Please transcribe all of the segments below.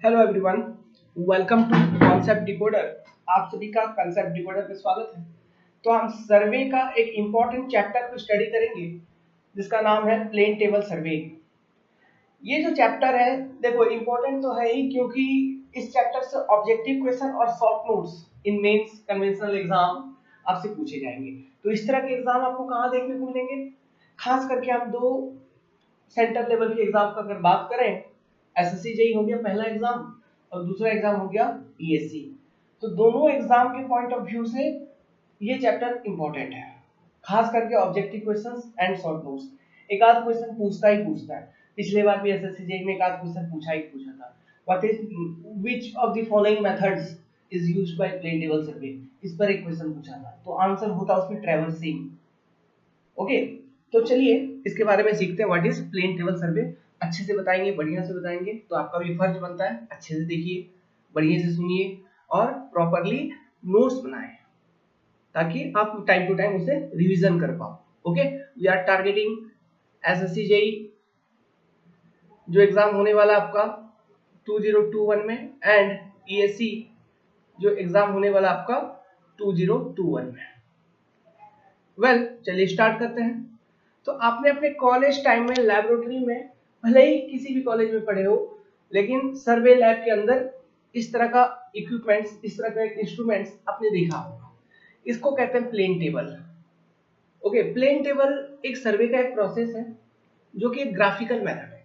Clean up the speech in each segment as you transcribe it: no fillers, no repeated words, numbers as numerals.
Hello everyone, welcome to concept decoder. आप सभी का कॉन्सेप्ट डिकोडर में स्वागत है। तो हम सर्वे का एक इम्पॉर्टेंट चैप्टर को स्टडी करेंगे जिसका नाम है प्लेन टेबल सर्वे। ये जो चैप्टर है, देखो इम्पोर्टेंट तो है ही क्योंकि इस चैप्टर से ऑब्जेक्टिव क्वेश्चन और short notes in men's conventional exam आपसे पूछे जाएंगे। तो इस तरह के एग्जाम आपको कहाँ देखने को मिलेंगे? खास करके हम दो सेंटर लेवल के एग्जाम का अगर बात करें, एसएससी जेई हो गया पहला एग्जाम और दूसरा एग्जाम हो गया ईएससी। तो दोनों एग्जाम के पॉइंट ऑफ व्यू से ये चैप्टर इंपॉर्टेंट है, खास करके objective questions and short notes. एक आध क्वेश्चन पूछता ही पूछता है। पिछले बार भी एसएससी जेई में एक आध क्वेश्चन पूछा ही पूछा था। What is which of the following methods is used by plane table survey, इस पर एक क्वेश्चन पूछा था। तो आंसर होता उसमें ट्रैवर्सिंग। ओके, तो चलिए इसके बारे में सीखते हैं। What is plane table survey अच्छे से बताएंगे, बढ़िया से बताएंगे। तो आपका भी फर्ज बनता है अच्छे से देखिए, बढ़िया से सुनिए और प्रॉपरली नोट्स बनाएं ताकि आप टाइम टू टाइम उसे रिवीजन कर पाओ। Okay, we are targeting SSC JE जो एग्जाम होने वाला आपका 2021 में एंड ईएससी जो एग्जाम होने वाला आपका 2021 में। वेल, चलिए स्टार्ट करते हैं। तो आपने अपने कॉलेज टाइम में लैबोरेटरी में, भले ही किसी भी कॉलेज में पढ़े हो, लेकिन सर्वे लैब के अंदर इस तरह का इक्विपमेंट्स, इस तरह का इंस्ट्रूमेंट्स आपने देखा होगा। इसको कहते हैं plane table. Okay, plane table एक सर्वे का एक प्रोसेस है जो कि एक ग्राफिकल मेथड है।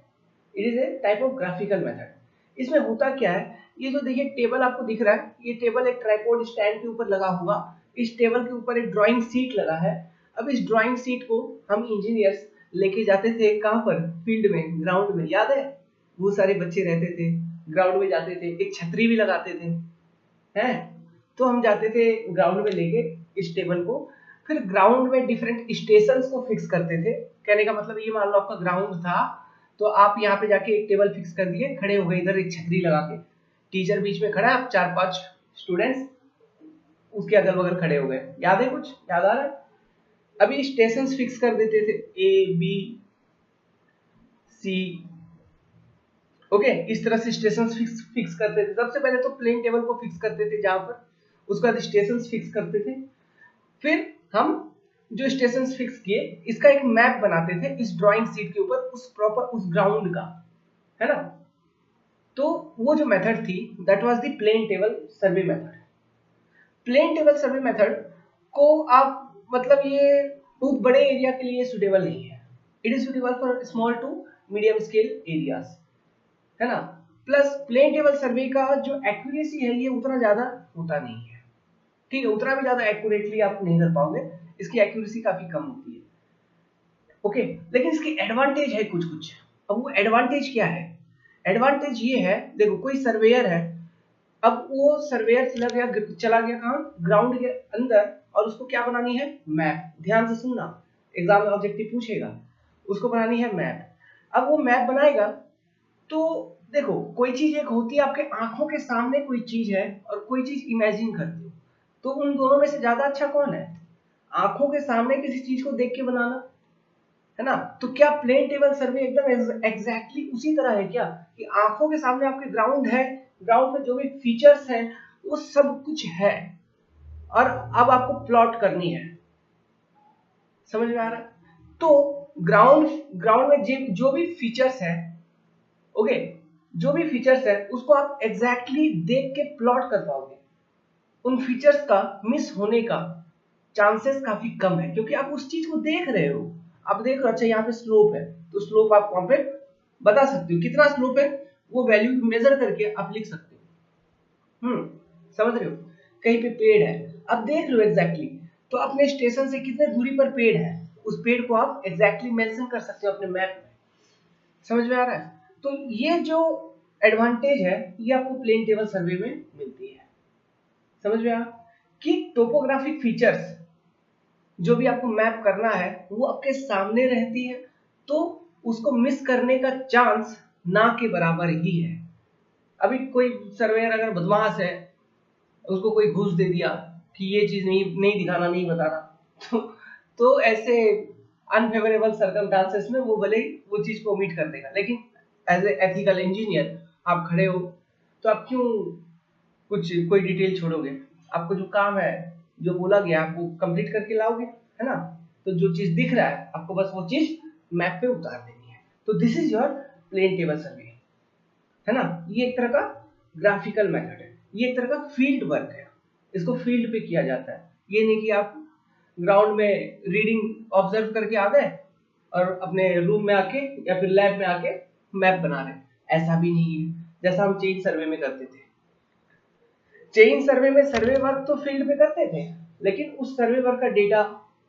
It is a type of graphical method. इसमें होता क्या है, ये जो देखिए टेबल आपको दिख रहा है, ये टेबल एक ट्राइपॉड स्टैंड के ऊपर लगा हुआ। इस टेबल के ऊपर एक ड्राइंग सीट लगा है। अब इस ड्राइंग सीट को हम इंजीनियर्स लेके जाते थे कहाँ पर? फील्ड में, ग्राउंड में। याद है, वो सारे बच्चे रहते थे, ग्राउंड में जाते थे, एक छतरी भी लगाते थे, हैं? तो हम जाते थे ग्राउंड में लेके इस टेबल को, फिर ग्राउंड में डिफरेंट स्टेशंस को फिक्स करते थे। कहने का मतलब ये, मान लो आपका ग्राउंड था तो आप यहाँ पे जाके एक टेबल फिक्स कर दिए, खड़े हो गए इधर एक छतरी लगा के, टीचर बीच में खड़ा है, आप 4-5 स्टूडेंट्स उसके अगल बगल खड़े हो गए। याद है, कुछ याद आ रहा है? अभी स्टेशन फिक्स कर देते थे, ए बी सी। ओके, इस तरह से स्टेशन फिक्स करते थे। सबसे पहले तो प्लेन टेबल को फिक्स करते थे जहां पर, उसके बाद स्टेशन फिक्स करते थे। फिर हम जो स्टेशन फिक्स किए, इसका एक मैप बनाते थे इस ड्राइंग शीट के ऊपर, उस प्रॉपर उस ग्राउंड का, है ना? तो वो जो मेथड थी, that was the plane table survey method. Plane table survey method को आप, मतलब ये बहुत बड़े एरिया के लिए सुटेबल नहीं है। It is suitable for small to medium scale areas, है ना? प्लस प्लेन टेबल सर्वे का जो एक्यूरेसी है, ये उतना ज्यादा होता नहीं है। ठीक है, उतना भी ज्यादा एक्यूरेटली आप नहीं कर पाओगे, इसकी एक्यूरेसी काफी कम होती है। ओके, लेकिन इसकी एडवांटेज है कुछ कुछ। अब वो एडवांटेज क्या है? एडवांटेज ये है, देखो कोई सर्वेयर है, अब वो सर्वेयर चला गया कहाँ? ग्राउंड के अंदर, और उसको क्या बनानी है? मैप। ध्यान से सुनना, एग्जाम में ऑब्जेक्टिव पूछेगा, उसको बनानी है मैप। अब वो मैप बनाएगा तो देखो, कोई चीज एक होती है आपके आंखों के सामने कोई चीज है, और कोई चीज इमेजिन करते हो। तो उन दोनों में से ज्यादा अच्छा कौन है? आंखों के सामने किसी चीज को देख के बनाना, है ना? तो क्या प्लेन टेबल सर्वे एकदम एग्जैक्टली उसी तरह है क्या, कि आंखों के सामने आपके ग्राउंड है, ग्राउंड में जो भी फीचर्स हैं वो सब कुछ है, और अब आपको प्लॉट करनी है। समझ में आ रहा है? तो ग्राउंड ग्राउंड में जो भी फीचर्स है, ओके, जो भी फीचर्स है उसको आप एग्जैक्टली देख के प्लॉट कर पाओगे। उन फीचर्स का मिस होने का चांसेस काफी कम है, क्योंकि आप उस चीज को देख रहे हो। आप देख रहे हो, अच्छा यहाँ पे स्लोप है, तो स्लोप आप वहां पे बता सकते हो कितना स्लोप है, वो वैल्यू मेजर करके आप लिख सकते हो। समझ रहे हो? कहीं पे पेड़ है, आप देख रहे हो एग्जैक्टली, तो अपने स्टेशन से कितने दूरी पर पेड़ है, उस पेड़ को आप एग्जैक्टली मेंशन कर सकते हो अपने मैप में। समझ में आ रहा है? तो ये जो एडवांटेज है, ये आपको प्लेन टेबल सर्वे में मिलती है। समझ में आ, कि टोपोग्राफिक फीचर्स जो भी आपको मैप करना है वो आपके सामने रहती है, तो उसको मिस करने का चांस ना के बराबर ही है। अभी कोई सर्वेयर अगर बदमाश है, उसको कोई घूस दे दिया कि ये चीज नहीं नहीं दिखाना, नहीं बताना, तो ऐसे अनफेवरेबल सर्कमस्टांसेस में वो भले ही वो चीज को ओमिट कर देगा, लेकिन एज ए एथिकल इंजीनियर आप खड़े हो, तो आप क्यों कोई डिटेल छोड़ोगे? आपको जो काम है, जो बोला गया, आपको कंप्लीट करके लाओगे, है ना? तो जो चीज दिख रहा है आपको बस वो चीज मैप पे उतार देनी है। तो this is your plane table survey, है ना? ये एक तरह का ग्राफिकल मेथड है, ये एक तरह का फील्ड वर्क है, इसको फील्ड पे किया जाता है। ये नहीं कि आप ग्राउंड में रीडिंग ऑब्जर्व करके आ गए और अपने रूम में आके या फिर लैब में आके मैप बना रहे, ऐसा भी नहीं है। जैसा हम चेन सर्वे में करते थे, चेन सर्वे में सर्वे वर्क तो फील्ड पे करते थे, लेकिन उस सर्वे वर्क का डेटा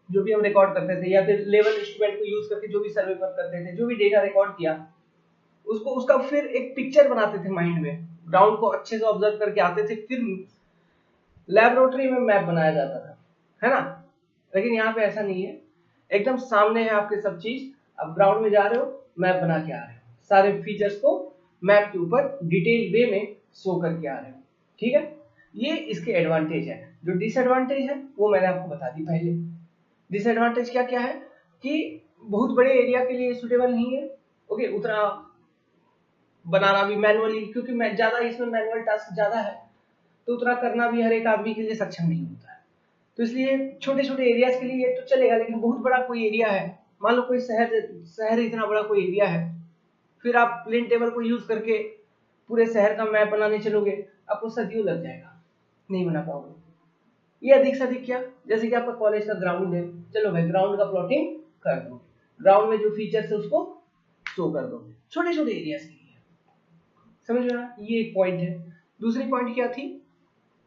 जो भी हम रिकॉर्ड करते थे, या फिर लेवल इंस्ट्रूमेंट को यूज करके जो भी सर्वे वर्क करते थे, जो भी डेटा रिकॉर्ड किया, उसको उसका फिर एक पिक्चर बनाते थे माइंड में, ग्राउंड को अच्छे से ऑब्जर्व करके आते थे, फिर लैबोरेटरी में मैप बनाया जाता था, है ना? लेकिन यहाँ पे ऐसा नहीं है, एकदम सामने है आपके सब चीज। आप ग्राउंड में जा रहे हो, मैप बना के आ रहे हो, सारे फीचर्स को मैप के ऊपर डिटेल वे में शो करके आ रहे हो, ठीक है? ये इसके एडवांटेज है। जो डिसएडवांटेज है वो मैंने आपको बता दी पहले। डिसएडवांटेज क्या क्या है कि बहुत बड़े एरिया के लिए सुटेबल नहीं है, ओके? उतना बनाना भी मैनुअली, क्योंकि मैं ज्यादा इसमें मैनुअल टास्क ज्यादा है, तो उतना करना भी हर एक आदमी के लिए सक्षम नहीं होता है। तो इसलिए छोटे छोटे एरियाज के लिए तो चलेगा, लेकिन बहुत बड़ा कोई एरिया है, मान लो कोई शहर इतना बड़ा कोई एरिया है, फिर आप प्लेन टेबल को यूज करके पूरे शहर का मैप बनाने चलोगे, आपको सदियों लग जाएगा, नहीं बना पाओगे। ये अधिक से अधिक क्या, जैसे कि आपका कॉलेज का ग्राउंड है, चलो भाई ग्राउंड का प्लॉटिंग कर दो, ग्राउंड में जो फीचर्स है उसको शो कर दो, छोटे छोटे एरियाज के लिए। समझ में आया? ये एक पॉइंट है। दूसरी पॉइंट क्या थी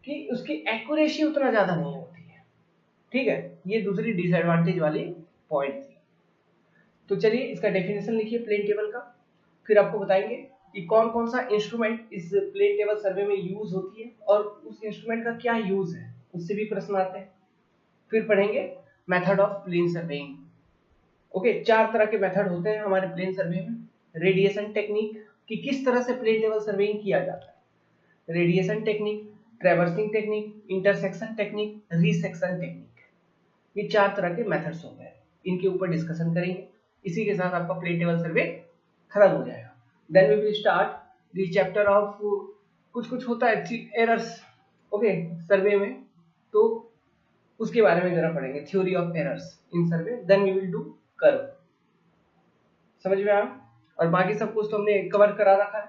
कि उसकी एक्यूरेसी उतना ज्यादा नहीं होती है, ठीक है? ये दूसरी डिसएडवांटेज वाली पॉइंट थी। तो चलिए इसका डेफिनेशन लिखिए प्लेन टेबल का, फिर आपको बताएंगे कि कौन कौन सा इंस्ट्रूमेंट इस प्लेन टेबल सर्वे में यूज होती है और उस इंस्ट्रूमेंट का क्या यूज है, उससे भी प्रश्न आते हैं। फिर पढ़ेंगे method of plane surveying. Okay, 4 तरह के मेथड होते हैं हमारे प्लेन सर्वे में। रेडिएशन टेक्निक, कि किस तरह से प्लेन टेबल सर्वेइंग किया जाता है, radiation technique, traversing technique, intersection technique, resection technique. ये 4 तरह के मेथड्स होते हैं, इनके ऊपर डिस्कशन करेंगे। इसी के साथ आपका प्लेन टेबल सर्वे खत्म हो जाएगा। Then we will start the chapter of, कुछ कुछ होता है एरर्स, ओके, सर्वे में, तो उसके बारे में जरा पढ़ेंगे, theory of errors in survey. Then we will do curve. समझ में आया? और बाकी सब कुछ तो हमने कवर करा रखा है।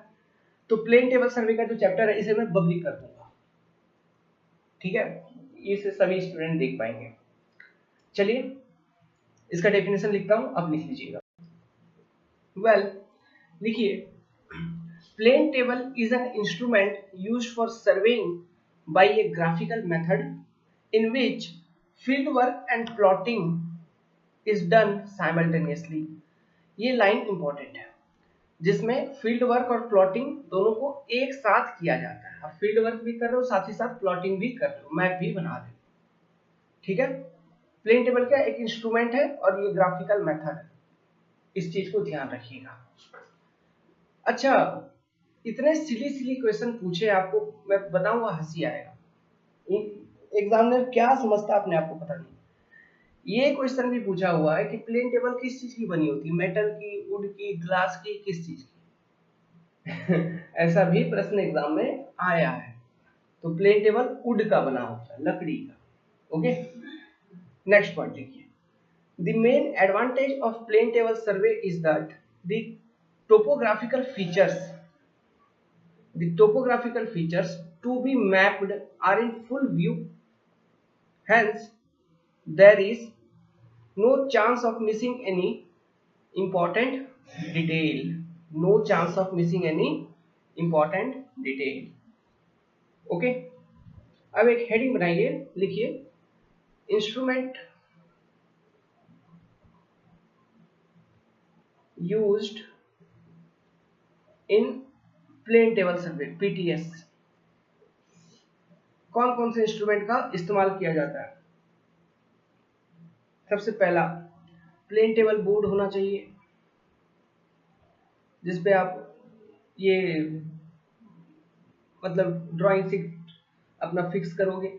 तो प्लेन टेबल सर्वे का जो चैप्टर है इसे मैं पब्लिक कर दूंगा, ठीक है? इसे सभी स्टूडेंट देख पाएंगे। चलिए इसका डेफिनेशन लिखता हूं, आप लिख लीजिएगा। वेल, लिखिए, plane table is an instrument used for surveying by a graphical method in which field work and plotting is done simultaneously। ये लाइन इंपॉर्टेंट है, जिसमें फील्ड वर्क और प्लॉटिंग दोनों को एक साथ किया जाता है। आप फील्ड वर्क भी कर रहे हो, साथ ही साथ प्लॉटिंग भी कर रहे हो, मैप भी बना रहे हो, ठीक है? प्लेन टेबल का एक इंस्ट्रूमेंट है और ये ग्राफिकल मेथड है, इस चीज को ध्यान रखिएगा। अच्छा, इतने सिली सिली क्वेश्चन पूछे आपको, मैं बताऊंगा हंसी आएगा। एग्जामिनर क्या समझता है अपने आप को पता नहीं। ये क्वेश्चन भी पूछा हुआ है कि प्लेन टेबल किस चीज की बनी होती है, मेटल की, वुड की, ग्लास की, किस चीज की? ऐसा भी प्रश्न एग्जाम में आया है। तो प्लेन टेबल वुड का बना होता है, लकड़ी का। ओके, नेक्स्ट पॉइंट लिखिए। The main advantage of plane table survey is that the topographical features to be mapped are in full view, hence there is no chance of missing any important detail। Okay, अब एक heading बनाइए, लिखिए instrument used in plane table survey, PTS. कौन कौन से instrument का इस्तेमाल किया जाता है? सबसे पहला, प्लेन टेबल बोर्ड होना चाहिए, जिसपे आप ये मतलब ड्राइंग शीट अपना फिक्स करोगे।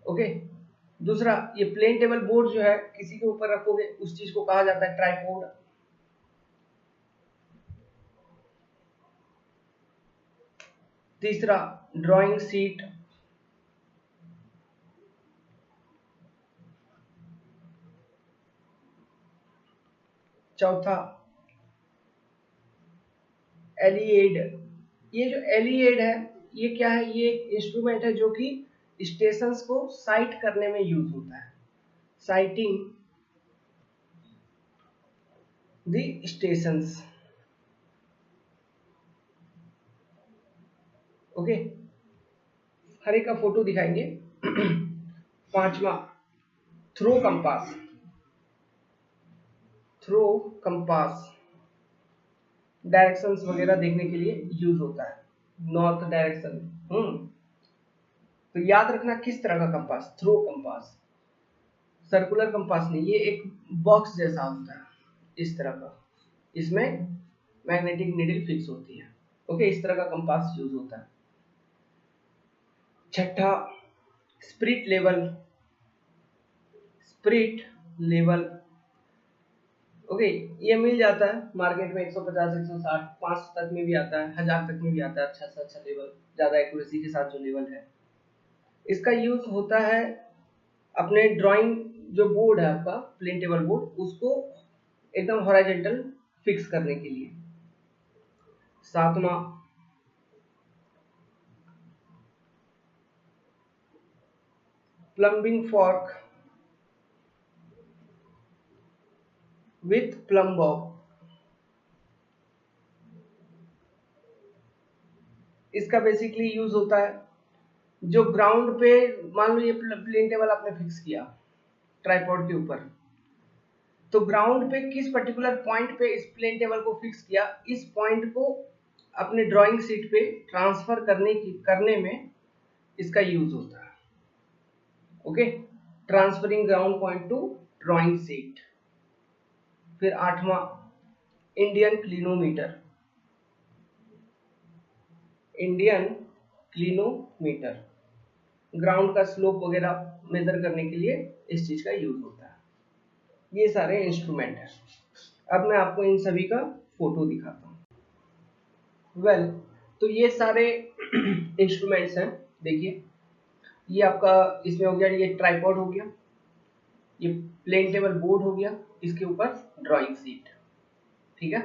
ओके, दूसरा, ये प्लेन टेबल बोर्ड जो है किसी के ऊपर रखोगे, उस चीज को कहा जाता है ट्राइपॉड। तीसरा ड्राइंग सीट, चौथा एलिएड। ये जो एलिएड है ये क्या है, ये एक इंस्ट्रूमेंट है जो कि स्टेशंस को साइट करने में यूज होता है, साइटिंग द स्टेशंस। ओके, हर एक का फोटो दिखाएंगे। पांचवा trough compass, trough compass directions वगैरह देखने के लिए यूज होता है, नॉर्थ डायरेक्शन। तो याद रखना किस तरह का compass, trough compass, circular compass नहीं, ये एक बॉक्स जैसा होता है इस तरह का, इसमें मैग्नेटिक नीडल फिक्स होती है। ओके, इस तरह का कंपास यूज होता है। छठा spirit level, spirit level. Okay, ये मिल जाता है मार्केट में 150, 160, 500 तक में भी आता है, 1000 तक में भी आता है। अच्छा से अच्छा लेवल, ज्यादा एक्यूरेसी के साथ जो लेवल है, इसका यूज होता है अपने ड्राइंग जो बोर्ड है आपका प्लेन टेबल बोर्ड, उसको एकदम हॉरिजॉन्टल फिक्स करने के लिए। सातवां plumbing fork with plum Bob. इसका बेसिकली यूज होता है जो ग्राउंड पे, मान लो ये प्लेन टेबल आपने फिक्स किया ट्राइपॉड के ऊपर, तो ग्राउंड पे किस पर्टिकुलर पॉइंट पे इस प्लेन टेबल को फिक्स किया, इस पॉइंट को अपने ड्राइंग शीट पे ट्रांसफर करने में इसका यूज होता है। Okay, transferring ground point two drawing sheet. फिर आठवां Indian clinometer, Indian clinometer ground का स्लोप वगैरह मेजर करने के लिए इस चीज का यूज होता है। ये सारे इंस्ट्रूमेंट हैं। अब मैं आपको इन सभी का फोटो दिखाता हूँ। वेल, तो ये सारे इंस्ट्रूमेंट्स हैं। देखिए, ये आपका इसमें हो गया, ये ट्राइपॉड हो गया, ये प्लेन टेबल बोर्ड हो गया, इसके ऊपर ड्राइंग शीट। ठीक है,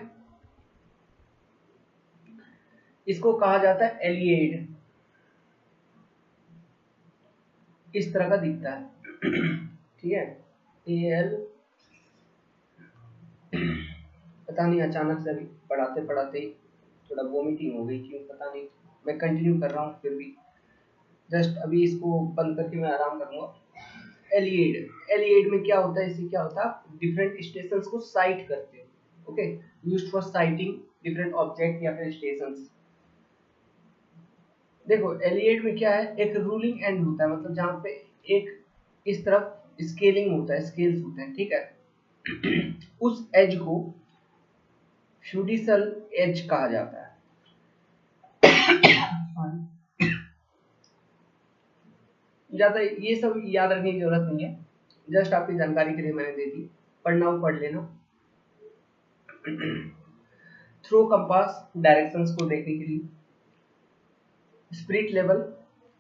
इसको कहा जाता है एलिएड। इस तरह का दिखता है। ठीक है, एल, पता नहीं अचानक से अभी पढ़ाते पढ़ाते थोड़ा वोमिटिंग हो गई, क्यों पता नहीं। मैं कंटिन्यू कर रहा हूँ फिर भी, जस्ट अभी इसको बंद करके मैं आराम करूंगा। एलिएड, एलिएड में क्या होता है, इससे क्या होता है, आप डिफरेंट स्टेशंस को साइट करते हो। Okay, used for sighting different object या फिर स्टेशंस। देखो, एलिएड में क्या है, एक रूलिंग एंड होता है, मतलब जहां पे एक इस तरफ स्केलिंग होता है, स्केल्स होते हैं। ठीक है, उस एज को फ्यूडिसल एज कहा जाता है। ज्यादा ये सब याद रखने की जरूरत नहीं है, जस्ट आपकी जानकारी के लिए मैंने दे दी, पढ़ना हो पढ़ लेना। थ्रो कंपास डायरेक्शंस को देखने के लिए, स्पिरिट लेवल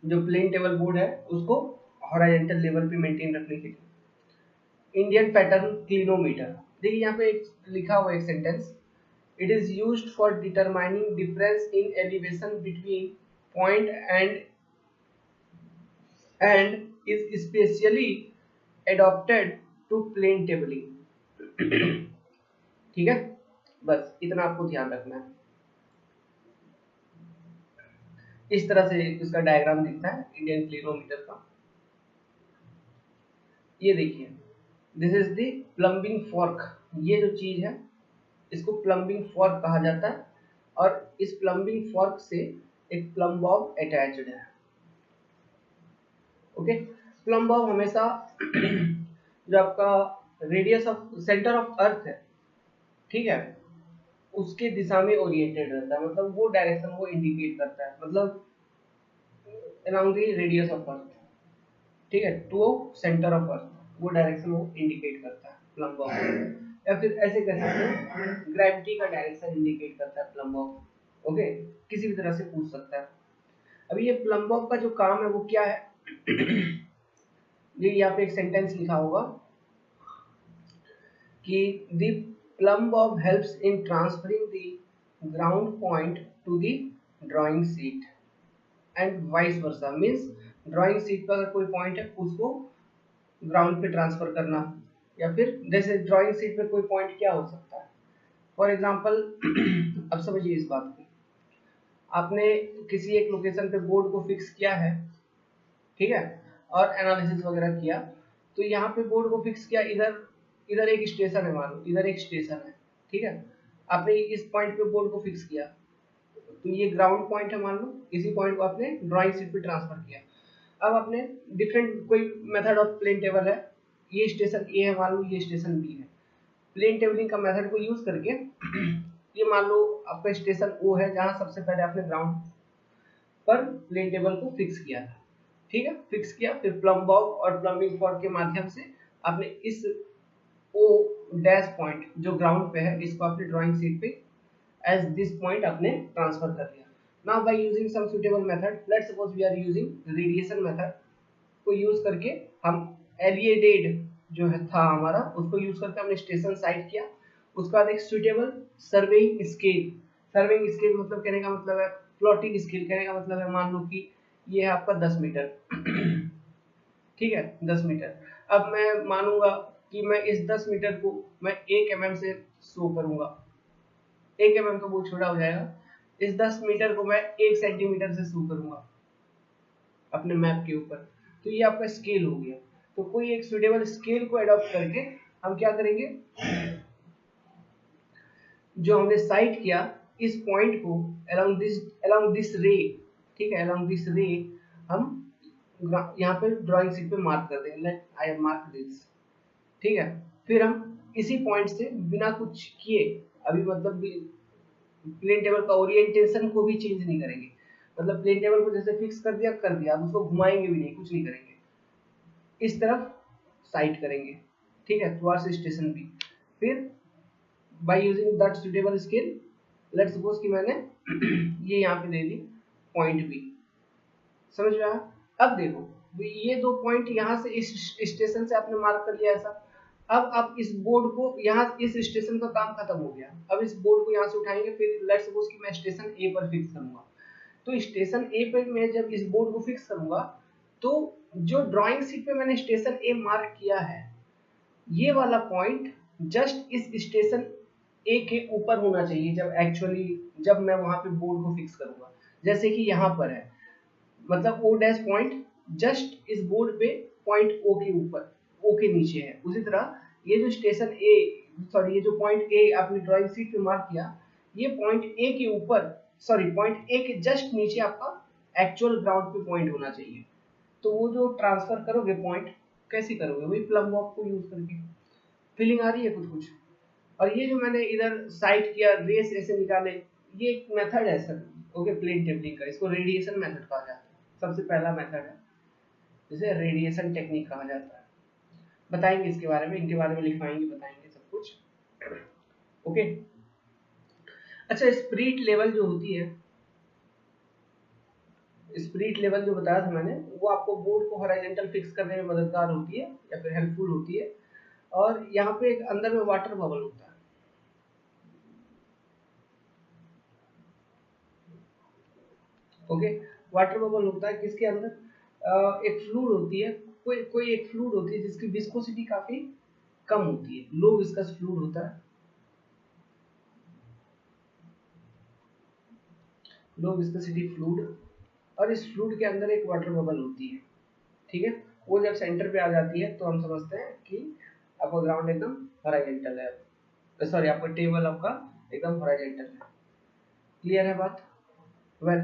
जो प्लेन टेबल बोर्ड है उसको हॉरिजॉन्टल लेवल पे मेंटेन रखने के लिए, इंडियन पैटर्न क्लिनोमीटर। देखिए यहाँ पे एक लिखा हुआ एक sentence, it is used for determining difference in elevation between point and is specially adopted to plane tabling. ठीक है, बस इतना आपको ध्यान रखना है। इस तरह से इसका डायग्राम दिखता है इंडियन क्लिनोमीटर का। ये देखिए, this is the plumbing fork. ये जो चीज है इसको प्लम्बिंग फॉर्क कहा जाता है, और इस प्लम्बिंग फॉर्क से एक प्लम बॉब अटैच्ड है। ओके, प्लम बॉब हमेशा जो आपका radius of centre of earth है, ठीक है, उसके दिशा में ओरिएंटेड रहता है, मतलब वो डायरेक्शन वो इंडिकेट करता है, मतलब around the radius of earth. ठीक है, टू सेंटर ऑफ अर्थ, वो डायरेक्शन वो इंडिकेट करता है प्लम बॉब। या फिर ऐसे कह सकते हैं ग्रेविटी का डायरेक्शन इंडिकेट करता है प्लम बॉब। ओके, किसी भी तरह से पूछ सकता है। अभी ये प्लम्बॉब का जो काम है वो क्या है, ये यहाँ पे एक सेंटेंस लिखा होगा कि the Plumbbob helps in transferring the ground point two the drawing sheet and vice versa, means drawing sheet पर अगर कोई पॉइंट है उसको ग्राउंड पे ट्रांसफर करना, या फिर जैसे ड्राइंग शीट पे कोई पॉइंट क्या हो सकता है, फॉर एग्जांपल अब समझिए इस बात को, आपने किसी एक लोकेशन पे बोर्ड को फिक्स किया है, ठीक है, और एनालिसिस वगैरह किया, तो यहाँ पे बोर्ड को फिक्स किया, इधर इधर एक स्टेशन है, मान लो इधर एक स्टेशन है, ठीक है, आपने इस पॉइंट पे बोर्ड को फिक्स किया, तो ये ग्राउंड पॉइंट है मान लो, इसी पॉइंट को आपने ड्राइंग शीट पे ट्रांसफर किया। अब आपने डिफरेंट कोई मेथड ऑफ प्लेन टेबल है, ये स्टेशन ए है मान लो, ये स्टेशन बी है, प्लेन टेबलिंग का मेथड को यूज करके ये मान लो आपका स्टेशन ओ है जहां सबसे पहले आपने ग्राउंड पर प्लेन टेबल को फिक्स किया था, ठीक है, फिक्स किया, फिर प्लम्बॉब और प्लम्बिंग फॉर्क के माध्यम से आपने इस ओ डैश पॉइंट जो ग्राउंड पे है इसको आपने ड्राइंग शीट पे as this point आपने ट्रांसफर कर लिया। now by using some suitable method, let's suppose we are using radiation method को यूज करके हम एलिएटेड जो है था हमारा उसको यूज करके हमने स्टेशन साइड किया, उसके बाद एक suitable surveying scale, surveying scale मतलब कहने का मतलब है, प्लॉटिंग स्केल कहने का मतलब है, मान लो कि ये है आपका 10 मीटर ठीक है, 10 मीटर, अब मैं मानूंगा कि मैं इस 10 मीटर को मैं 1 mm से शो करूंगा, 1 mm तो बहुत छोटा हो जाएगा, इस 10 मीटर को मैं 1 सेंटीमीटर से शो करूंगा अपने मैप के ऊपर, तो ये आपका स्केल हो गया। तो कोई एक सुटेबल स्केल को अडॉप्ट करके हम क्या करेंगे, जो हमने साइट किया इस पॉइंट को अलोंग दिस रे, ठीक है, अलोंग दिस रे हम यहाँ पे ड्राइंग शीट पे मार्क कर देंगे, लेट आई मार्क दिस, ठीक है, फिर हम इसी पॉइंट से बिना कुछ किए, अभी मतलब प्लेन टेबल का ओरिएंटेशन को भी चेंज नहीं करेंगे, मतलब प्लेन टेबल को जैसे फिक्स कर दिया, अब उसको घुमाएंगे भी नहीं, कुछ नहीं करेंगे, इस तरफ साइट करेंगे, ठीक है, टुवर्ड्स स्टेशन बी, फिर by using that suitable scale, let's suppose कि मैंने ये यहाँ पे दे दी पॉइंट बी, समझ में आया। अब देखो ये दो पॉइंट यहाँ से इस स्टेशन से आपने मार्क कर लिया ऐसा, अब आप इस बोर्ड को यहाँ इस स्टेशन का काम खत्म हो गया, अब इस बोर्ड को यहाँ से उठाएंगे, फिर लेट्स सपोज कि मैं स्टेशन ए पर फिक्स करूंगा, तो स्टेशन ए पे मैं जब इस बोर्ड को फिक्स करूंगा तो जो ड्राइंग शीट पे मैंने स्टेशन ए मार्क किया है ये वाला पॉइंट जस्ट इस स्टेशन ए के ऊपर होना चाहिए, जब मैं वहां पे बोर्ड को फिक्स करूंगा, जैसे कि यहाँ पर है, मतलब ओ डैश पॉइंट जस्ट इस बोर्ड पे पॉइंट ओ के ऊपर, ओ के नीचे है, उसी तरह ये जो स्टेशन ए, सॉरी ये जो पॉइंट ए आपने ड्राइंग शीट पे मार्क किया, ये पॉइंट ए के ऊपर, सॉरी पॉइंट ए के जस्ट नीचे आपका एक्चुअल ग्राउंड पे पॉइंट होना चाहिए। तो वो जो ट्रांसफर करोगे पॉइंट कैसे करोगे, वही प्लम बॉक्स को यूज करके, फीलिंग आ रही है कुछ कुछ। और ये जो मैंने इधर साइट किया, रेस ऐसे निकाले, ये एक मेथड है सर, ओके, प्लेन टेबलिंग का, इसको रेडिएशन मेथड कहा जाता है, सबसे पहला मेथड है जिसे रेडिएशन टेक्निक कहा जाता है, बताएंगे इसके बारे में, इनके बारे में लिखवाएंगे, बताएंगे सब कुछ, ओके। अच्छा, स्पिरिट लेवल जो होती है, स्पिरिट लेवल जो बताया था मैंने, वो आपको बोर्ड को हॉरिजॉन्टल फिक्स करने में मददगार होती है या फिर हेल्पफुल होती है, और यहाँ पे एक अंदर में वाटर बबल होता है, ओके, वाटर बबल होता है किसके अंदर, एक फ्लूइड होती है, कोई एक फ्लूइड होती है जिसकी विस्कोसिटी काफी कम होती है, लो विस्कस फ्लूइड होता है, लो विस्कोसिटी फ्लूइड, और इस फ्लूइड के अंदर एक वाटर बबल होती है, ठीक है, वो जब सेंटर पे आ जाती है तो हम समझते हैं कि आपका ग्राउंड एकदम हॉरिजॉन्टल है, सॉरी आपका टेबल आपका एकदम हॉरिजॉन्टल है, क्लियर है बात। वेल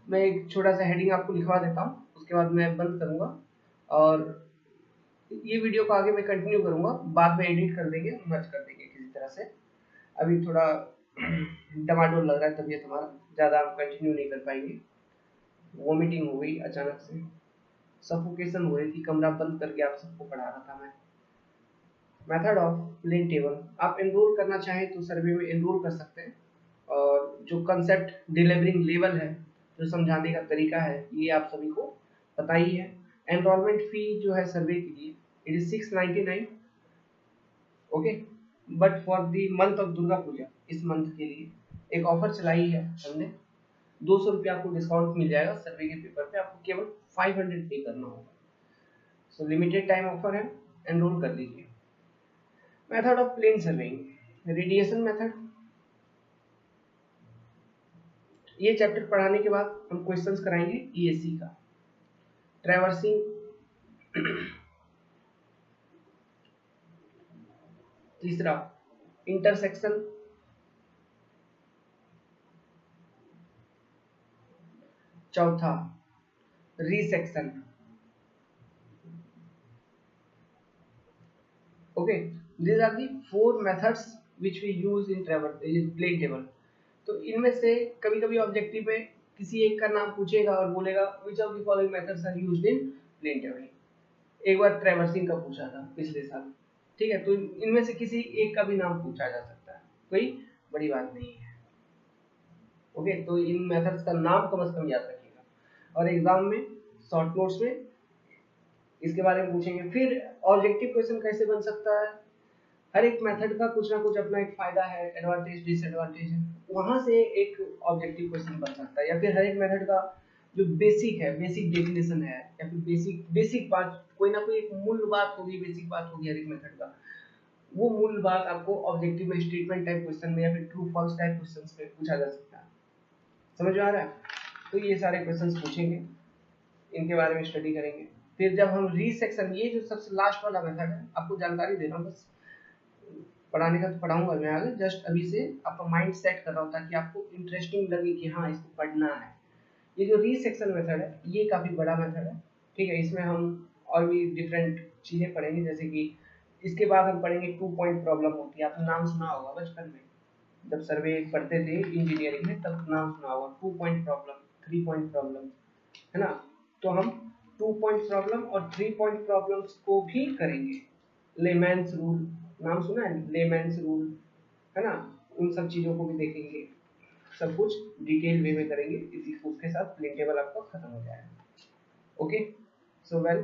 मैं एक छोटा सा हेडिंग आपको लिखवा देता हूँ, उसके बाद मैं बंद करूंगा, और ये वीडियो को आगे मैं कंटिन्यू करूंगा, बाद में एडिट कर देंगे, मर्ज कर देंगे किसी तरह से, अभी थोड़ा डमाडोल लग रहा है तबीयत हमारा, ज़्यादा हम कंटिन्यू नहीं कर पाएंगे, वॉमिटिंग हो गई अचानक से, सफोकेशन हो रही थी, कमरा बंद करके आप सबको पढ़ा रहा था मैं। मेथड ऑफ प्लेन टेबल, आप एनरोल करना चाहें तो सर्वे में एनरोल कर सकते हैं, और जो कंसेप्ट डिलीवरिंग लेवल है जो समझाने का तरीका है ये आप सभी को पता ही है। एनरोलमेंट फी जो है सर्वे के लिए it is 699, okay. But for the month of Durga Puja, इस मंथ के लिए एक ऑफर चलाई है हमने, 200 रुपया आपको डिस्काउंट मिल जाएगा सर्वे के पेपर पे, आपको केवल 500 पे करना होगा। सो लिमिटेड टाइम ऑफर है, एनरोल कर लीजिए। Method of plane surveying, radiation method. ये चैप्टर पढ़ाने के बाद हम क्वेश्चंस कराएंगे ईएसी का, ट्रैवर्सिंग, तीसरा इंटरसेक्शन, चौथा रीसेक्शन, okay. these are the 4 methods which we use in plane table। तो इनमें से कभी कभी ऑब्जेक्टिव में किसी एक का नाम पूछेगा और बोलेगा which of the following methods are used in plane table। एक बार ट्रैवर्सिंग का पूछा था पिछले साल, ठीक है। तो इनमें से किसी एक का भी नाम पूछा जा सकता है, कोई बड़ी बात नहीं है, ओके। तो इन मेथड्स का नाम कम से कम याद रखिएगा, और एग्जाम में शॉर्ट नोट्स में इसके बारे में पूछेंगे। फिर ऑब्जेक्टिव क्वेश्चन कैसे बन सकता है, हर एक मेथड का कुछ ना कुछ अपना एक फायदा है, एडवांटेज डिसएडवांटेज है, वहां से एक ऑब्जेक्टिव क्वेश्चन बन सकता है। या फिर हर एक मेथड का जो बेसिक है, बेसिक डेफिनेशन है, या फिर बेसिक बात, कोई ना कोई एक मूल बात होगी, बेसिक बात होगी हर एक मेथड का, वो मूल बात आपको ऑब्जेक्टिव में स्टेटमेंट टाइप क्वेश्चन में या फिर ट्रू फॉल्स टाइप क्वेश्चंस में पूछा जा सकता है। समझ में आ रहा है? तो ये सारे क्वेश्चंस पूछेंगे, इनके बारे में स्टडी करेंगे। फिर जब हम रीसेक्शन, ये जो सबसे लास्ट वाला मेथड है, आपको जानकारी दे रहा हूँ, बस पढ़ाने का तो पढ़ाऊंगा मैं आगे, जस्ट अभी से आपका माइंड सेट कर रहा हूँ ताकि आपको इंटरेस्टिंग लगे कि हाँ इसको पढ़ना है। ये जो रीसेक्शन मेथड है ये काफी बड़ा मेथड है, ठीक है। इसमें हम और भी डिफरेंट चीजें पढ़ेंगे, जैसे कि इसके बाद हम पढ़ेंगे 2 पॉइंट प्रॉब्लम होती है, आपने नाम सुना होगा बचपन में जब सर्वे पढ़ते थे इंजीनियरिंग में, तब नाम सुना होगा 2 पॉइंट प्रॉब्लम, 3 पॉइंट प्रॉब्लम, है ना। तो हम 2 पॉइंट प्रॉब्लम और 3 पॉइंट प्रॉब्लम्स को भी करेंगे। लेमैन्स रूल, नाम सुना है, लेमैन्स रूल, है ना, उन सब चीजों को भी देखेंगे, सब कुछ डिटेल वे में करेंगे। इसी उसके साथ प्लेन टेबल आपका खत्म हो जाएगा, ओके। सो वेल,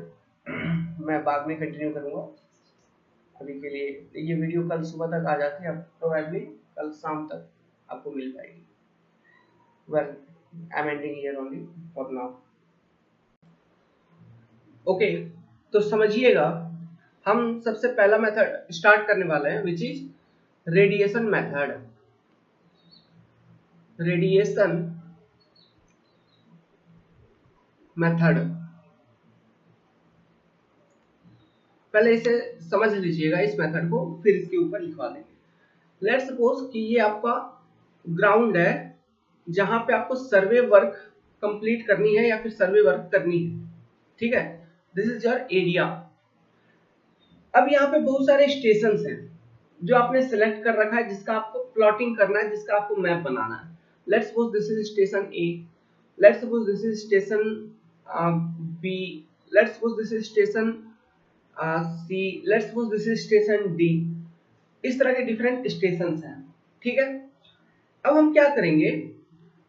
मैं बाद में कंटिन्यू करूंगा। अभी के लिए ये वीडियो कल सुबह तक आ जाती है, प्रोबेबली कल शाम तक आपको मिल पाएगी। Well, I am ending here only for now, okay. तो समझिएगा, हम सबसे पहला मेथड स्टार्ट करने वाले हैं, which is radiation method. Radiation method, पहले इसे समझ लीजिएगा इस मेथड को, फिर इसके ऊपर लिखवा देंगे। लेट्स सपोज कि ये आपका ग्राउंड है जहां पे आपको सर्वे वर्क कंप्लीट करनी है या फिर सर्वे वर्क करनी है, ठीक है। This is your area. अब यहाँ पे बहुत सारे स्टेशन हैं जो आपने सेलेक्ट कर रखा है, जिसका आपको प्लॉटिंग करना है, जिसका आपको मैप बनाना है। Let's suppose this is station A, let's suppose this is station B, let's suppose this is station C, let's suppose this is station D. इस तरह के डिफरेंट स्टेशन हैं, ठीक है। अब हम क्या करेंगे,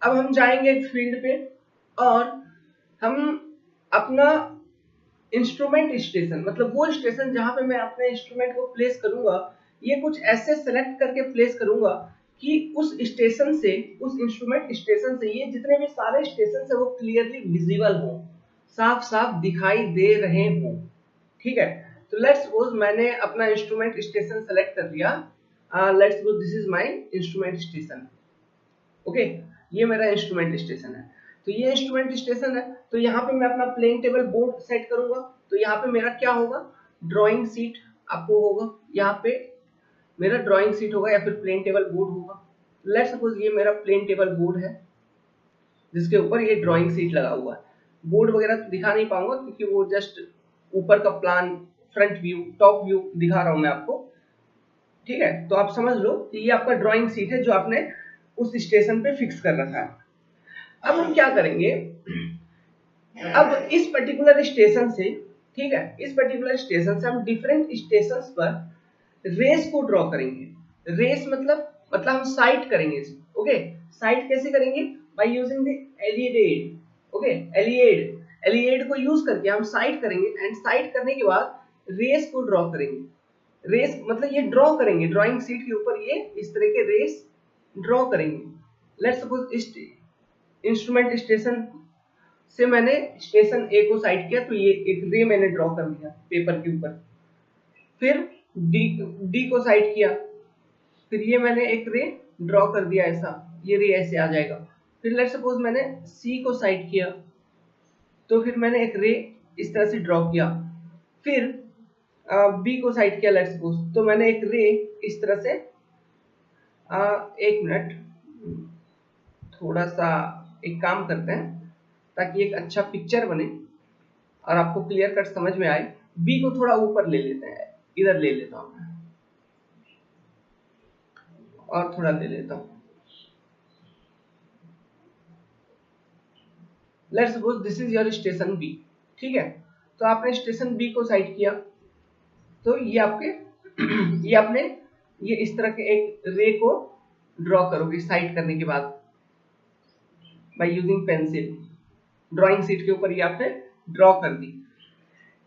अब हम जाएंगे एक फील्ड पे और हम अपना इंस्ट्रूमेंट स्टेशन, मतलब वो स्टेशन जहां पे मैं अपने इंस्ट्रूमेंट को प्लेस करूंगा, ये कुछ ऐसे सेलेक्ट करके प्लेस करूंगा कि उस स्टेशन से, उस इंस्ट्रूमेंट स्टेशन से ये जितने भी सारे स्टेशन है वो क्लियरली विजिबल हो, साफ साफ दिखाई दे रहे हो, ठीक है। तो लेट्स सपोज मैंने अपना इंस्ट्रूमेंट स्टेशन सेलेक्ट कर लिया, let's suppose this is my instrument station, okay. ये मेरा इंस्ट्रूमेंट स्टेशन है। तो ये इंस्ट्रूमेंट स्टेशन है, तो यहाँ पे मैं अपना प्लेन टेबल बोर्ड सेट करूंगा। तो यहाँ पे मेरा क्या होगा, ड्राइंग सीट आपको होगा, यहाँ पे मेरा ड्राइंग सीट होगा या फिर प्लेन टेबल बोर्ड होगा। लेट्स सपोज ये मेरा प्लेन टेबल बोर्ड है जिसके ऊपर ये ड्राइंग सीट लगा हुआ है। बोर्ड वगैरह तो दिखा नहीं पाऊंगा क्योंकि वो जस्ट ऊपर का plan, front view, top view दिखा रहा हूं मैं आपको, ठीक है। तो आप समझ लो कि ये आपका ड्राइंग सीट है जो आपने उस स्टेशन पे फिक्स कर रखा है। अब हम क्या करेंगे, अब इस पर्टिकुलर स्टेशन से, ठीक है, इस पर्टिकुलर स्टेशन से हम डिफरेंट स्टेशंस पर रेस को ड्रॉ करेंगे। रेस मतलब हम साइट करेंगे, ओके। साइट कैसे करेंगे, बाय यूजिंग द एलिएड। ओके, एलिएड, एलिएड को यूज करके हम साइट करेंगे एंड साइट करने के बाद रेस को ड्रॉ करेंगे। रेस मतलब ये ड्रॉ करेंगे, ड्राइंग शीट के ऊपर ये इस तरह के रेस ड्रॉ करेंगे। लेट्स सपोज इंस्ट्रूमेंट स्टेशन से मैंने स्टेशन ए को साइट किया, तो ये एक रे मैंने ड्रॉ कर दिया पेपर के ऊपर। फिर डी को साइट किया, फिर ये मैंने एक रे ड्रॉ कर दिया ऐसा, ये रे ऐसे आ जाएगा। फिर लेट्स सपोज मैंने सी को साइट किया, तो फिर मैंने एक रे इस तरह से ड्रॉ किया। फिर बी को साइट किया लेट्स सपोज, तो मैंने एक रे इस तरह से एक मिनट, थोड़ा सा एक काम करते हैं ताकि एक अच्छा पिक्चर बने और आपको क्लियर कट समझ में आए। बी को थोड़ा ऊपर ले लेते हैं, इधर ले लेता हूं मैं और थोड़ा ले लेता हूं। Let's suppose this is your station B, ठीक है। तो आपने स्टेशन बी को साइट किया, तो ये आपके ये आपने ये इस तरह के एक रे को ड्रॉ करोगे साइट करने के बाद by using pencil. Drawing sheet के ऊपर ये आपने ड्रॉ कर दी।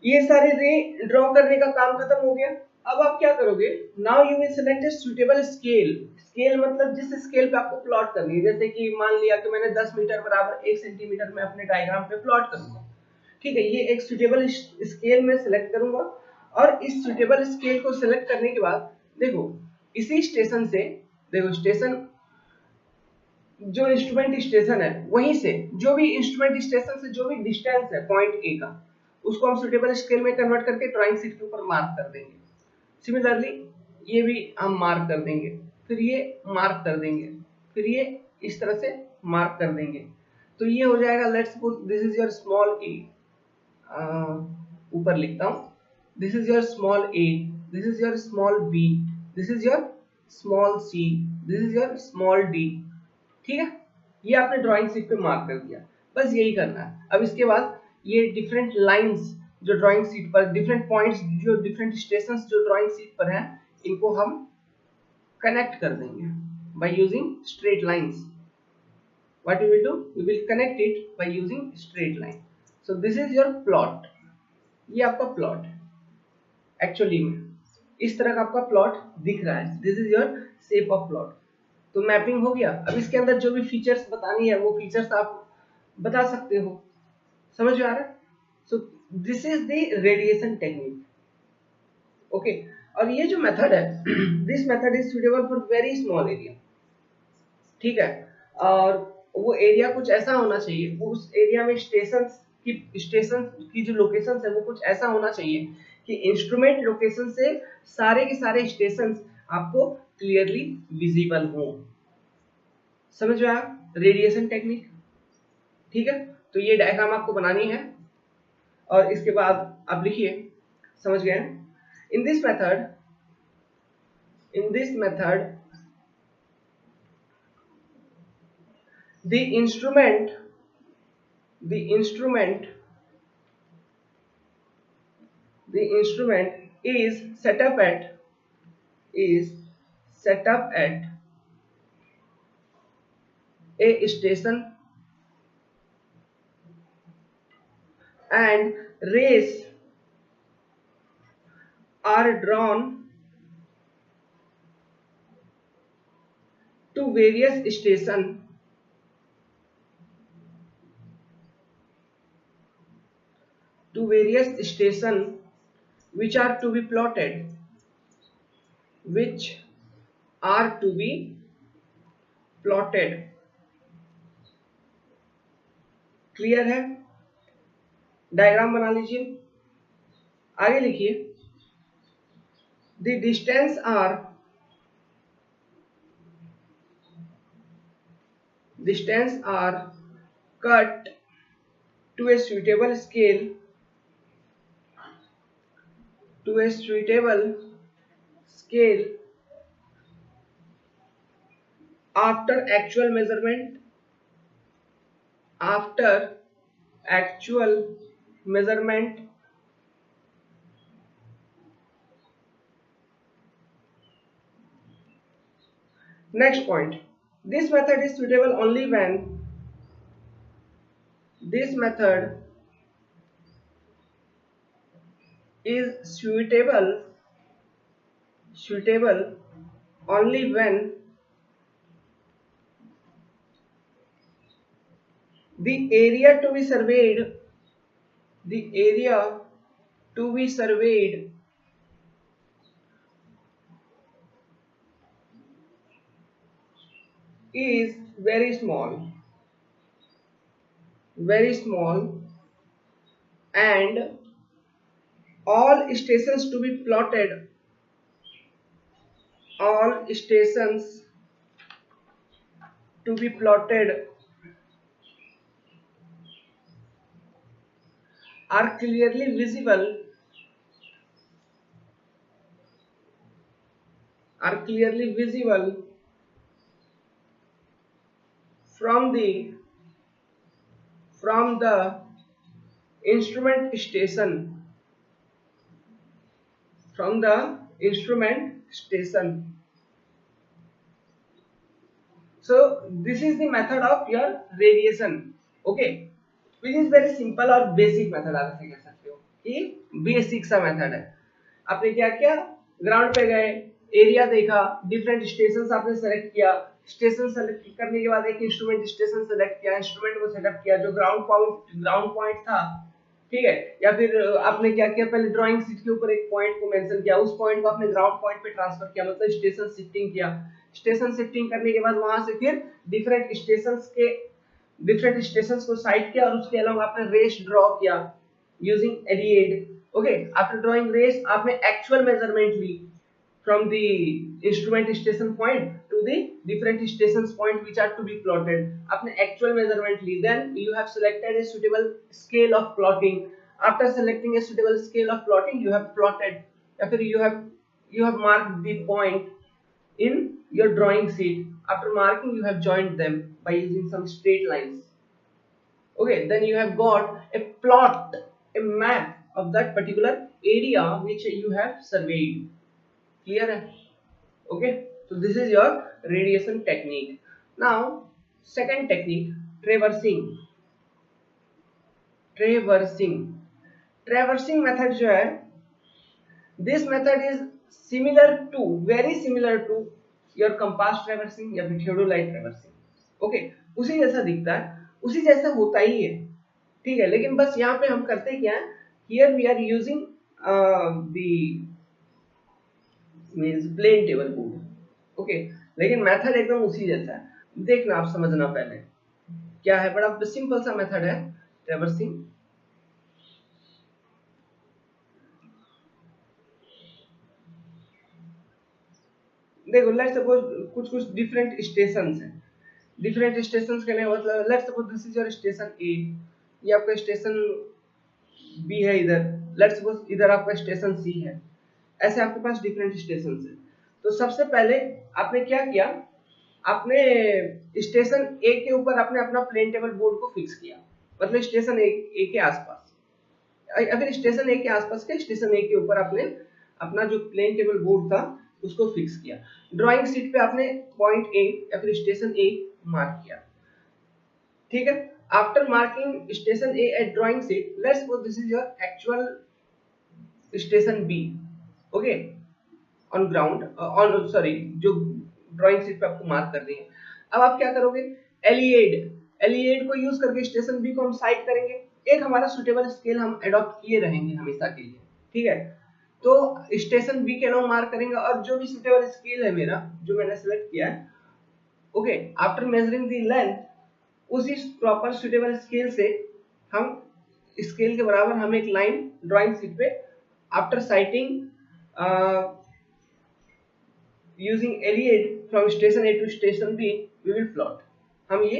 ये सारे रे ड्रॉ करने का काम खत्म हो गया। अब आप क्या करोगे, now you will select a suitable scale. Scale मतलब जिस स्केल पे आपको प्लॉट करनी है, जैसे कि मान लिया कि मैंने 10 मीटर बराबर 1 सेंटीमीटर में अपने डायग्राम पे प्लॉट करूंगा, ठीक है। ये एक सुटेबल स्केल में सेलेक्ट करूंगा और इस सुटेबल स्केल को सेलेक्ट करने के बाद देखो इसी स्टेशन से, देखो स्टेशन जो इंस्ट्रूमेंट स्टेशन है वहीं से जो भी इंस्ट्रूमेंट स्टेशन से जो भी डिस्टेंस है पॉइंट ए का, उसको हम सुटेबल स्केल में कन्वर्ट करके ड्राइंग शीट के ऊपर मार्क कर देंगे। सिमिलरली ये भी हम मार्क कर देंगे, फिर ये मार्क कर देंगे, फिर ये इस तरह से मार्क कर देंगे। तो ये हो जाएगा, let's suppose this is your small A, ऊपर लिखता हूं, this is your small A, this is your small B, this is your small C, this is your small D, ठीक है। ये आपने ड्राइंग शीट पे मार्क कर दिया, बस यही करना है। अब इसके बाद ये डिफरेंट लाइंस जो ड्राइंग शीट पर, डिफरेंट पॉइंट्स जो डिफरेंट स्टेशंस जो ड्राइंग शीट पर हैं, इनको हम कनेक्ट कर देंगे by using straight lines. What we will do, we will connect it by using straight line. So this is your plot, ये आपका प्लॉट है। एक्चुअली में इस तरह का आपका प्लॉट दिख रहा है, this is your shape of plot. तो मैपिंग हो गया। अब इसके अंदर जो भी फीचर्स बतानी है वो फीचर्स आप बता सकते हो, समझ में आ रहा है। So this is the radiation technique, okay. और ये जो मेथड है, this method is suitable for very small area, ठीक है। और वो एरिया कुछ ऐसा होना चाहिए, वो उस एरिया में स्टेशन की जो लोकेशन है वो कुछ ऐसा होना चाहिए कि इंस्ट्रूमेंट लोकेशन से सारे के सारे स्टेशन आपको क्लियरली विजिबल हो। समझ में आया रेडिएशन टेक्निक, ठीक है। तो ये डायग्राम आपको बनानी है और इसके बाद आप लिखिए, समझ गए। In this method the instrument is set up at a station and rays are drawn to various stations which are to be plotted, clear है। डायग्राम बना लीजिए, आगे लिखिए। The distance are cut to a suitable scale after actual measurement Next point, this method is suitable only when this method is suitable only when the area to be surveyed is very small, and all stations to be plotted all stations to be plotted are clearly visible from the instrument station So this is the method of your radiation, okay, which is very simple और basic method आप इसे कह सकते हो कि basic सा method है। आपने क्या किया, ग्राउंड पे गए, एरिया देखा, डिफरेंट स्टेशन आपने सेलेक्ट किया, स्टेशन सेलेक्ट करने के बाद एक इंस्ट्रूमेंट स्टेशन सेलेक्ट किया, इंस्ट्रूमेंट को सेलेक्ट किया जो ग्राउंड पॉइंट था, ठीक है, या फिर आपने क्या किया, पहले ड्राइंग शीट के ऊपर एक पॉइंट को मेंशन किया, उस पॉइंट को आपने ग्राउंड पॉइंट पे ट्रांसफर किया, मतलब स्टेशन शिफ्टिंग किया। स्टेशन शिफ्टिंग करने के बाद वहां से फिर डिफरेंट स्टेशंस को साइड किया और उसके अलावा आपने रेस ड्रॉ किया using alidade. Okay, after drawing rays आपने एक्चुअल मेजरमेंट ली from the instrument station point to the different stations point which are to be plotted, आपने actual measurement ली, then you have selected a suitable scale of plotting, after selecting a suitable scale of plotting you have plotted या फिर you have marked the point in your drawing sheet, after marking you have joined them by using some straight lines, okay, then you have got a map of that particular area which you have surveyed, clear है? Okay, so this is your radiation technique. Now second technique, traversing method जो है, this method is very similar to your compass traversing या फिर theodolite traversing, okay, उसी जैसा दिखता है, उसी जैसा होता ही है, ठीक है, लेकिन बस यहाँ पे हम करते क्या है, here we are using the means plane table board, okay, लेकिन मेथड एकदम उसी जैसा है, देखना आप समझना पहले क्या है, बड़ा सिंपल सा मेथड है ट्रैवर्सिंग। देखो लेट्स सपोज कुछ डिफरेंट स्टेशंस हैं, डिफरेंट स्टेशंस के लिए मतलब let's suppose this is your station A, ये आपका स्टेशन बी है, इधर लेट्स सपोज इधर आपका स्टेशन सी है, ऐसे आपके पास डिफरेंट स्टेशन है। तो सबसे पहले आपने क्या किया, आपने स्टेशन ए के ऊपर आपने अपना प्लेन टेबल बोर्ड को फिक्स किया, मतलब स्टेशन ए के आसपास, अगर स्टेशन ए के आसपास के स्टेशन ए के ऊपर आपने अपना जो प्लेन टेबल बोर्ड था उसको फिक्स किया, ड्राइंग शीट पे आपने पॉइंट ए या फिर स्टेशन ए मार्क किया, ठीक है, after marking station A at drawing sheet, let's suppose this is your actual station B, okay, on ground on sorry जो ड्राइंग शीट पे आपको मार्क करनी है। अब आप क्या करोगे, एलिएड को यूज करके स्टेशन बी को हम साइड करेंगे, एक हमारा सुटेबल स्केल हम अडॉप्ट किए रहेंगे हमेशा के लिए, ठीक है, तो स्टेशन बी के अलावा मार्क करेंगे और जो भी सुटेबल स्केल है मेरा जो मैंने सेलेक्ट किया है, okay, after measuring the length उसी प्रॉपर सुटेबल स्केल से हम स्केल के बराबर हम एक लाइन ड्राइंग शीट पे after sighting using Eliade from station A to station B we will plot, हम ये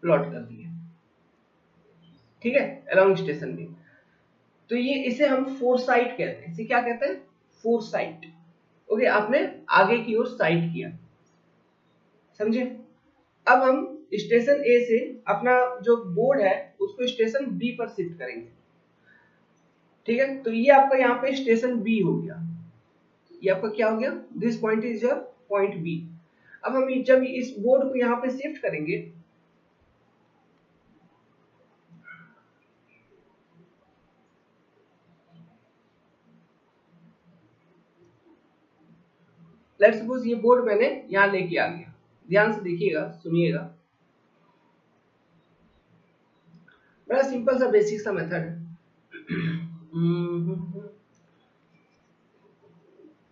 प्लॉट कर दिए, ठीक है, along स्टेशन B। तो ये इसे हम फोरसाइट कहते हैं, इसे क्या कहते हैं, फोरसाइट, ओके, आपने आगे की ओर साइट किया, समझे। अब हम स्टेशन ए से अपना जो बोर्ड है उसको स्टेशन बी पर शिफ्ट करेंगे, ठीक है, तो ये आपका यहाँ पे स्टेशन बी हो गया, ये आपका क्या हो गया, this point is your point B. अब हम जब इस बोर्ड को यहाँ पे शिफ्ट करेंगे लेट्स सपोज ये बोर्ड मैंने यहाँ लेके आ गया, ध्यान से देखिएगा, सुनिएगा, बड़ा सिंपल सा बेसिक सा मेथड है।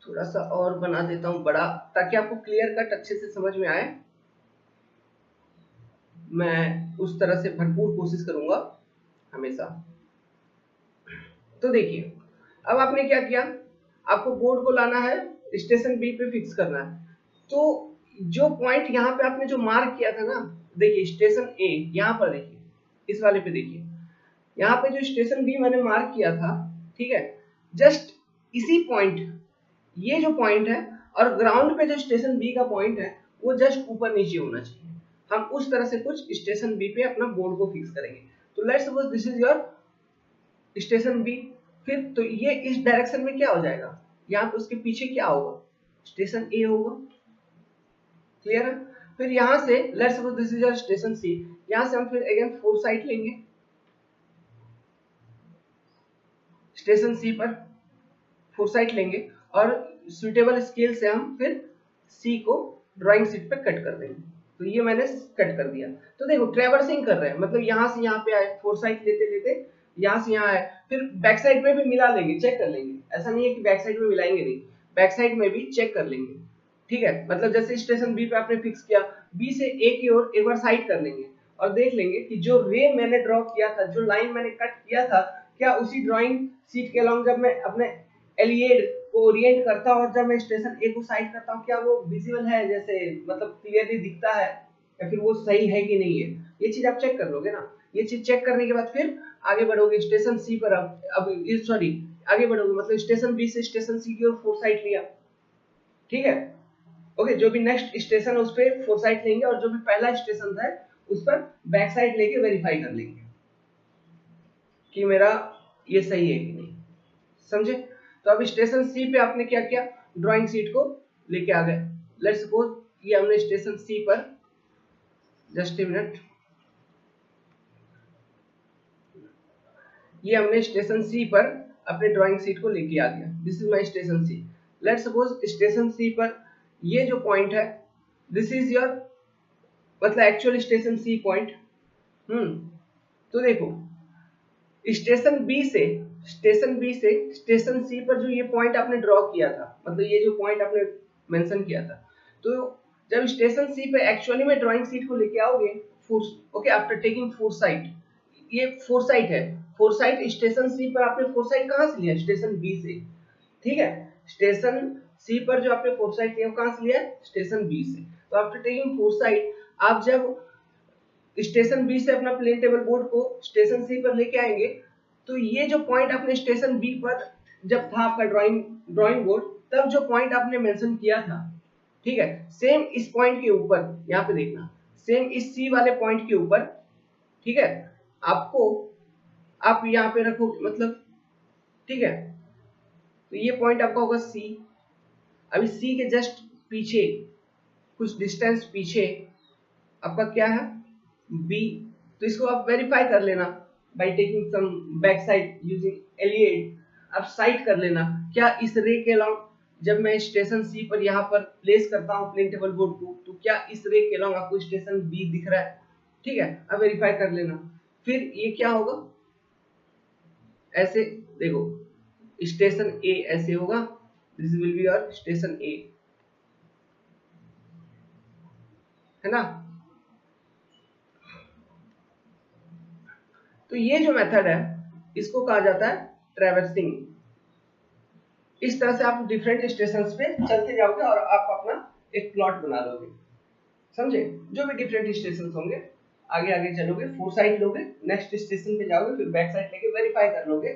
थोड़ा सा और बना देता हूँ बड़ा, ताकि आपको क्लियर कट अच्छे से समझ में आए। मैं उस तरह से भरपूर कोशिश करूंगा हमेशा। तो देखिए, अब आपने क्या किया, आपको बोर्ड को लाना है, स्टेशन बी पे फिक्स करना है। तो जो पॉइंट यहाँ पे आपने जो मार्क किया था ना, देखिए स्टेशन ए, यहाँ पर देखिए, इस वाले पे देखिए, यहाँ पे जो स्टेशन बी मैंने मार्क किया था, ठीक है, जस्ट इसी पॉइंट, ये जो पॉइंट है और ग्राउंड पे जो स्टेशन बी का पॉइंट है, वो जस्ट ऊपर नीचे होना चाहिए। हम उस तरह से कुछ स्टेशन बी पे अपना बोर्ड को फिक्स करेंगे। तो let's suppose this is your station B, फिर तो ये इस डायरेक्शन में क्या हो जाएगा, यहाँ पे उसके पीछे क्या होगा, स्टेशन ए होगा। क्लियर है? फिर यहाँ से let's suppose this is your station C, यहाँ से हम फिर अगेन फोरसाइट लेंगे, स्टेशन सी पर फोरसाइट लेंगे और सुटेबल स्केल से हम फिर सी को ड्राइंग शीट पे कट कर देंगे। तो ये मैंने कट कर दिया। तो देखो ट्रेवर्सिंग कर रहे हैं, मतलब यहाँ से यहाँ पे आए, फोरसाइट लेते लेते यहाँ से यहाँ आए, फिर बैक साइड में भी मिला लेंगे, चेक कर लेंगे। ऐसा नहीं है कि बैक साइड में मिलाएंगे नहीं, बैक साइड में भी चेक कर लेंगे। ठीक है, मतलब जैसे स्टेशन बी पे आपने फिक्स किया, बी से ए की ओर एक बार साइड कर लेंगे और देख लेंगे कि जो रे मैंने ड्रॉ किया था, जो लाइन मैंने कट किया था, क्या उसी ड्राइंग शीट के अलोंग जब मैं अपने एलिएड को ओरिएंट करता हूं और जब मैं स्टेशन ए को साइड करता हूं, क्या वो विजिबल है, जैसे मतलब क्लियरली दिखता है, या फिर वो सही है कि नहीं है, ये चीज आप चेक कर लोगे ना। ये चीज चेक करने के बाद फिर आगे बढ़ोगे स्टेशन सी पर। अब सॉरी, आगे बढ़ोगे मतलब स्टेशन बी से स्टेशन सी की ओर फोरसाइट लिया, ठीक है, ओके, जो भी नेक्स्ट स्टेशन है उस पर फोरसाइट लेंगे और जो भी पहला स्टेशन था उस पर बैक साइड लेके वेरीफाई कर लेंगे कि मेरा ये सही है कि नहीं। समझे? तो अब स्टेशन सी पे आपने क्या किया, ड्राइंग शीट को लेके आ गए। लेट्स सपोज ये हमने स्टेशन सी पर, जस्ट ए मिनट, ये हमने स्टेशन सी पर अपने ड्राइंग शीट को लेके आ गया। This is my station C. Let's suppose station C पर ये जो पॉइंट है, दिस इज योर मतलब एक्चुअल स्टेशन सी पॉइंट। तो देखो स्टेशन बी से स्टेशन सी पर जो ये पॉइंट आपने ड्रॉ किया था, मतलब ये जो पॉइंट आपने मेंशन किया था, तो जब स्टेशन सी पे एक्चुअली में ड्राइंग शीट को लेके आओगे, ओके, आफ्टर टेकिंग फोरसाइट, ये फोरसाइट है, फोरसाइट स्टेशन सी पर आपने फोरसाइट कहां से लिया, स्टेशन बी से। ठीक है, स्टेशन सी पर जो आपने फोरसाइट लिया कहां से लिया, स्टेशन बी से। तो आफ्टर टेकिंग फोरसाइट, आप जब स्टेशन बी से अपना प्लेन टेबल बोर्ड को स्टेशन सी पर लेके आएंगे, तो ये जो पॉइंट आपने स्टेशन बी पर जब था आपका ड्राइंग बोर्ड, तब जो पॉइंट आपने मेंशन किया था, ठीक है, सेम इस पॉइंट के ऊपर, यहाँ पे देखना, सेम इस सी वाले पॉइंट के ऊपर, ठीक है, आपको आप यहाँ पे रखोगे, मतलब ठीक है, तो ये पॉइंट आपका होगा सी। अभी सी के जस्ट पीछे, कुछ डिस्टेंस पीछे आपका क्या है, बी। तो इसको आप वेरीफाई कर लेना by taking some back side using alidade. आप साइट कर लेना क्या इस रे के अलोंग, जब मैं स्टेशन सी पर यहाँ पर प्लेस करता हूँ प्लेन टेबल बोर्ड को, तो क्या इस रे के अलोंग आपको स्टेशन बी दिख रहा है। ठीक है, अब वेरीफाई कर लेना। फिर ये क्या होगा, ऐसे देखो, स्टेशन ए ऐसे होगा, this will be your station A, है ना। तो ये जो मेथड है इसको कहा जाता है ट्रैवर्सिंग। इस तरह से आप डिफरेंट स्टेशन पे चलते जाओगे और आप अपना एक प्लॉट बना लोगे। समझे? जो भी डिफरेंट स्टेशन होंगे, आगे आगे चलोगे, फोरसाइट लोगे, नेक्स्ट स्टेशन पे जाओगे, फिर बैक साइड लेके वेरीफाई कर लोगे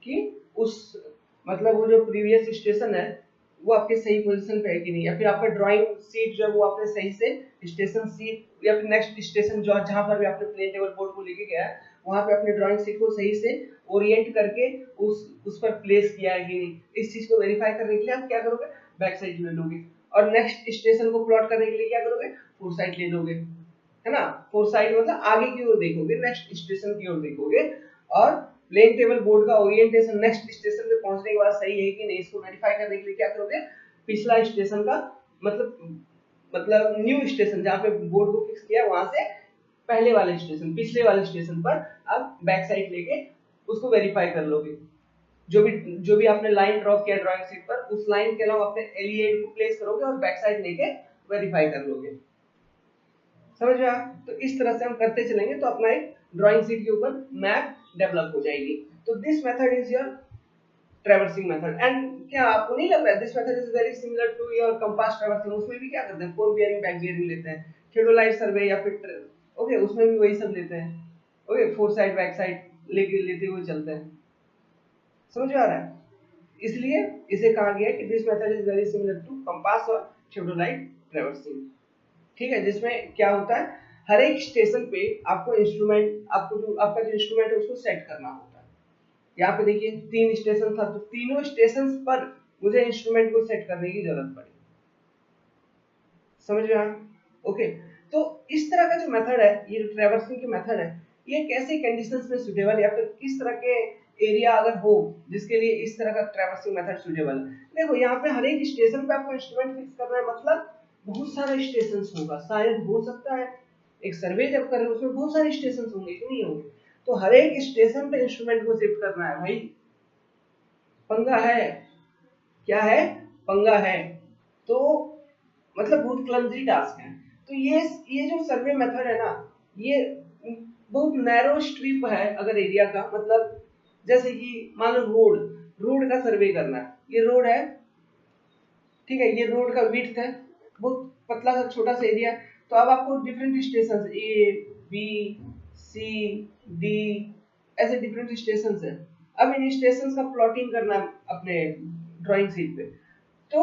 कि उस मतलब वो जो प्रीवियस स्टेशन है वो आपके सही पोजीशन पे है कि नहीं, या फिर आपका ड्राइंग सीट जो है वो आपने सही से स्टेशन सीट या फिर नेक्स्ट स्टेशन जो जहां पर भी आपने प्लेन टेबल बोर्ड को लेके गया है वहां पे अपने ड्राइंग सीट को सही से ओरिएंट करके उस पर प्लेस किया है कि नहीं। इस चीज को वेरीफाई करने के लिए आप क्या करोगे, बैक साइड ले लोगे, और नेक्स्ट स्टेशन को प्लॉट करने के लिए क्या करोगे, फोर साइड ले लोगे, है ना। फोर साइड मतलब आगे की ओर देखोगे, नेक्स्ट स्टेशन की ओर देखोगे, और प्लेन टेबल बोर्ड का ओरिएंटेशन नेक्स्ट स्टेशन पे पहुंचने के बाद सही है कि नहीं, इसको वेरीफाई करने के लिए क्या करोगे, पिछला स्टेशन का मतलब न्यू स्टेशन जहाँ पे बोर्ड को फिक्स किया वहां से पहले वाले स्टेशन पिछले वाले स्टेशन पर आप बैक साइड लेके उसको वेरीफाई कर लोगे। जो भी आपने लाइन ड्रॉ किया ड्राइंग शीट पर उस लाइन के अलावा अपने एलिएट को प्लेस करोगे और बैक साइड लेके वेरीफाई कर लोगे। समझ में आया? तो इस तरह से हम करते चलेंगे तो अपना एक ड्राइंग शीट के ऊपर मैप डेवलप हो जाएगी। तो this method is your traversing method. And क्या आपको नहीं लग रहा है this method is very similar to your compass traversing? उसमें भी क्या करते हैं, फोर बियरिंग बैक बियरिंग लेते हैं, थियोडोलाइट सर्वे या फिर ओके उसमें भी वही सब लेते हैं। Okay four side back side लेते हुए चलते हैं। समझ में आ रहा है? इसलिए इसे कहा गया कि this method is very similar to compass और थियोडोलाइट ट्रैवर्सिंग। ठीक है, जिसमें क्या होता है हर एक स्टेशन पे आपको आपका जो इंस्ट्रूमेंट है उसको सेट करना होता है। यहाँ पे देखिए 3 स्टेशन था तो तीनों स्टेशन पर मुझे इंस्ट्रूमेंट को सेट करने की जरूरत पड़ी। समझ में आया? ओके, तो इस तरह का जो मेथड है ये ट्रैवर्सिंग की मेथड है ये कैसे कंडीशंस में सूटेबल या फिर किस तरह के एरिया अगर हो जिसके लिए इस तरह का ट्रैवर्सिंग मेथड सूटेबल है। देखो यहाँ पे हर एक स्टेशन पे आपको इंस्ट्रूमेंट फिक्स करना है, मतलब बहुत सारे स्टेशन होगा, शायद हो सकता है एक सर्वे जब कर रहे हो उसमें बहुत सारे स्टेशन होंगे कि नहीं होंगे, तो हर एक स्टेशन पे इंस्ट्रूमेंट को शिफ्ट करना है भाई। पंगा है, क्या है, पंगा है। तो मतलब बहुत क्लमजी टास्क है। तो ये जो सर्वे मेथड है ना ये बहुत नैरो स्ट्रिप है अगर एरिया का, मतलब जैसे कि मान लो रोड का सर्वे करना है, ये रोड है ठीक है, ये रोड का विड्थ है, बहुत पतला सा छोटा सा एरिया। तो अब आपको different station A B C D ऐसे डिफरेंट स्टेशन है, अब इन स्टेशन का प्लॉटिंग करना है अपने ड्राइंग शीट पे। तो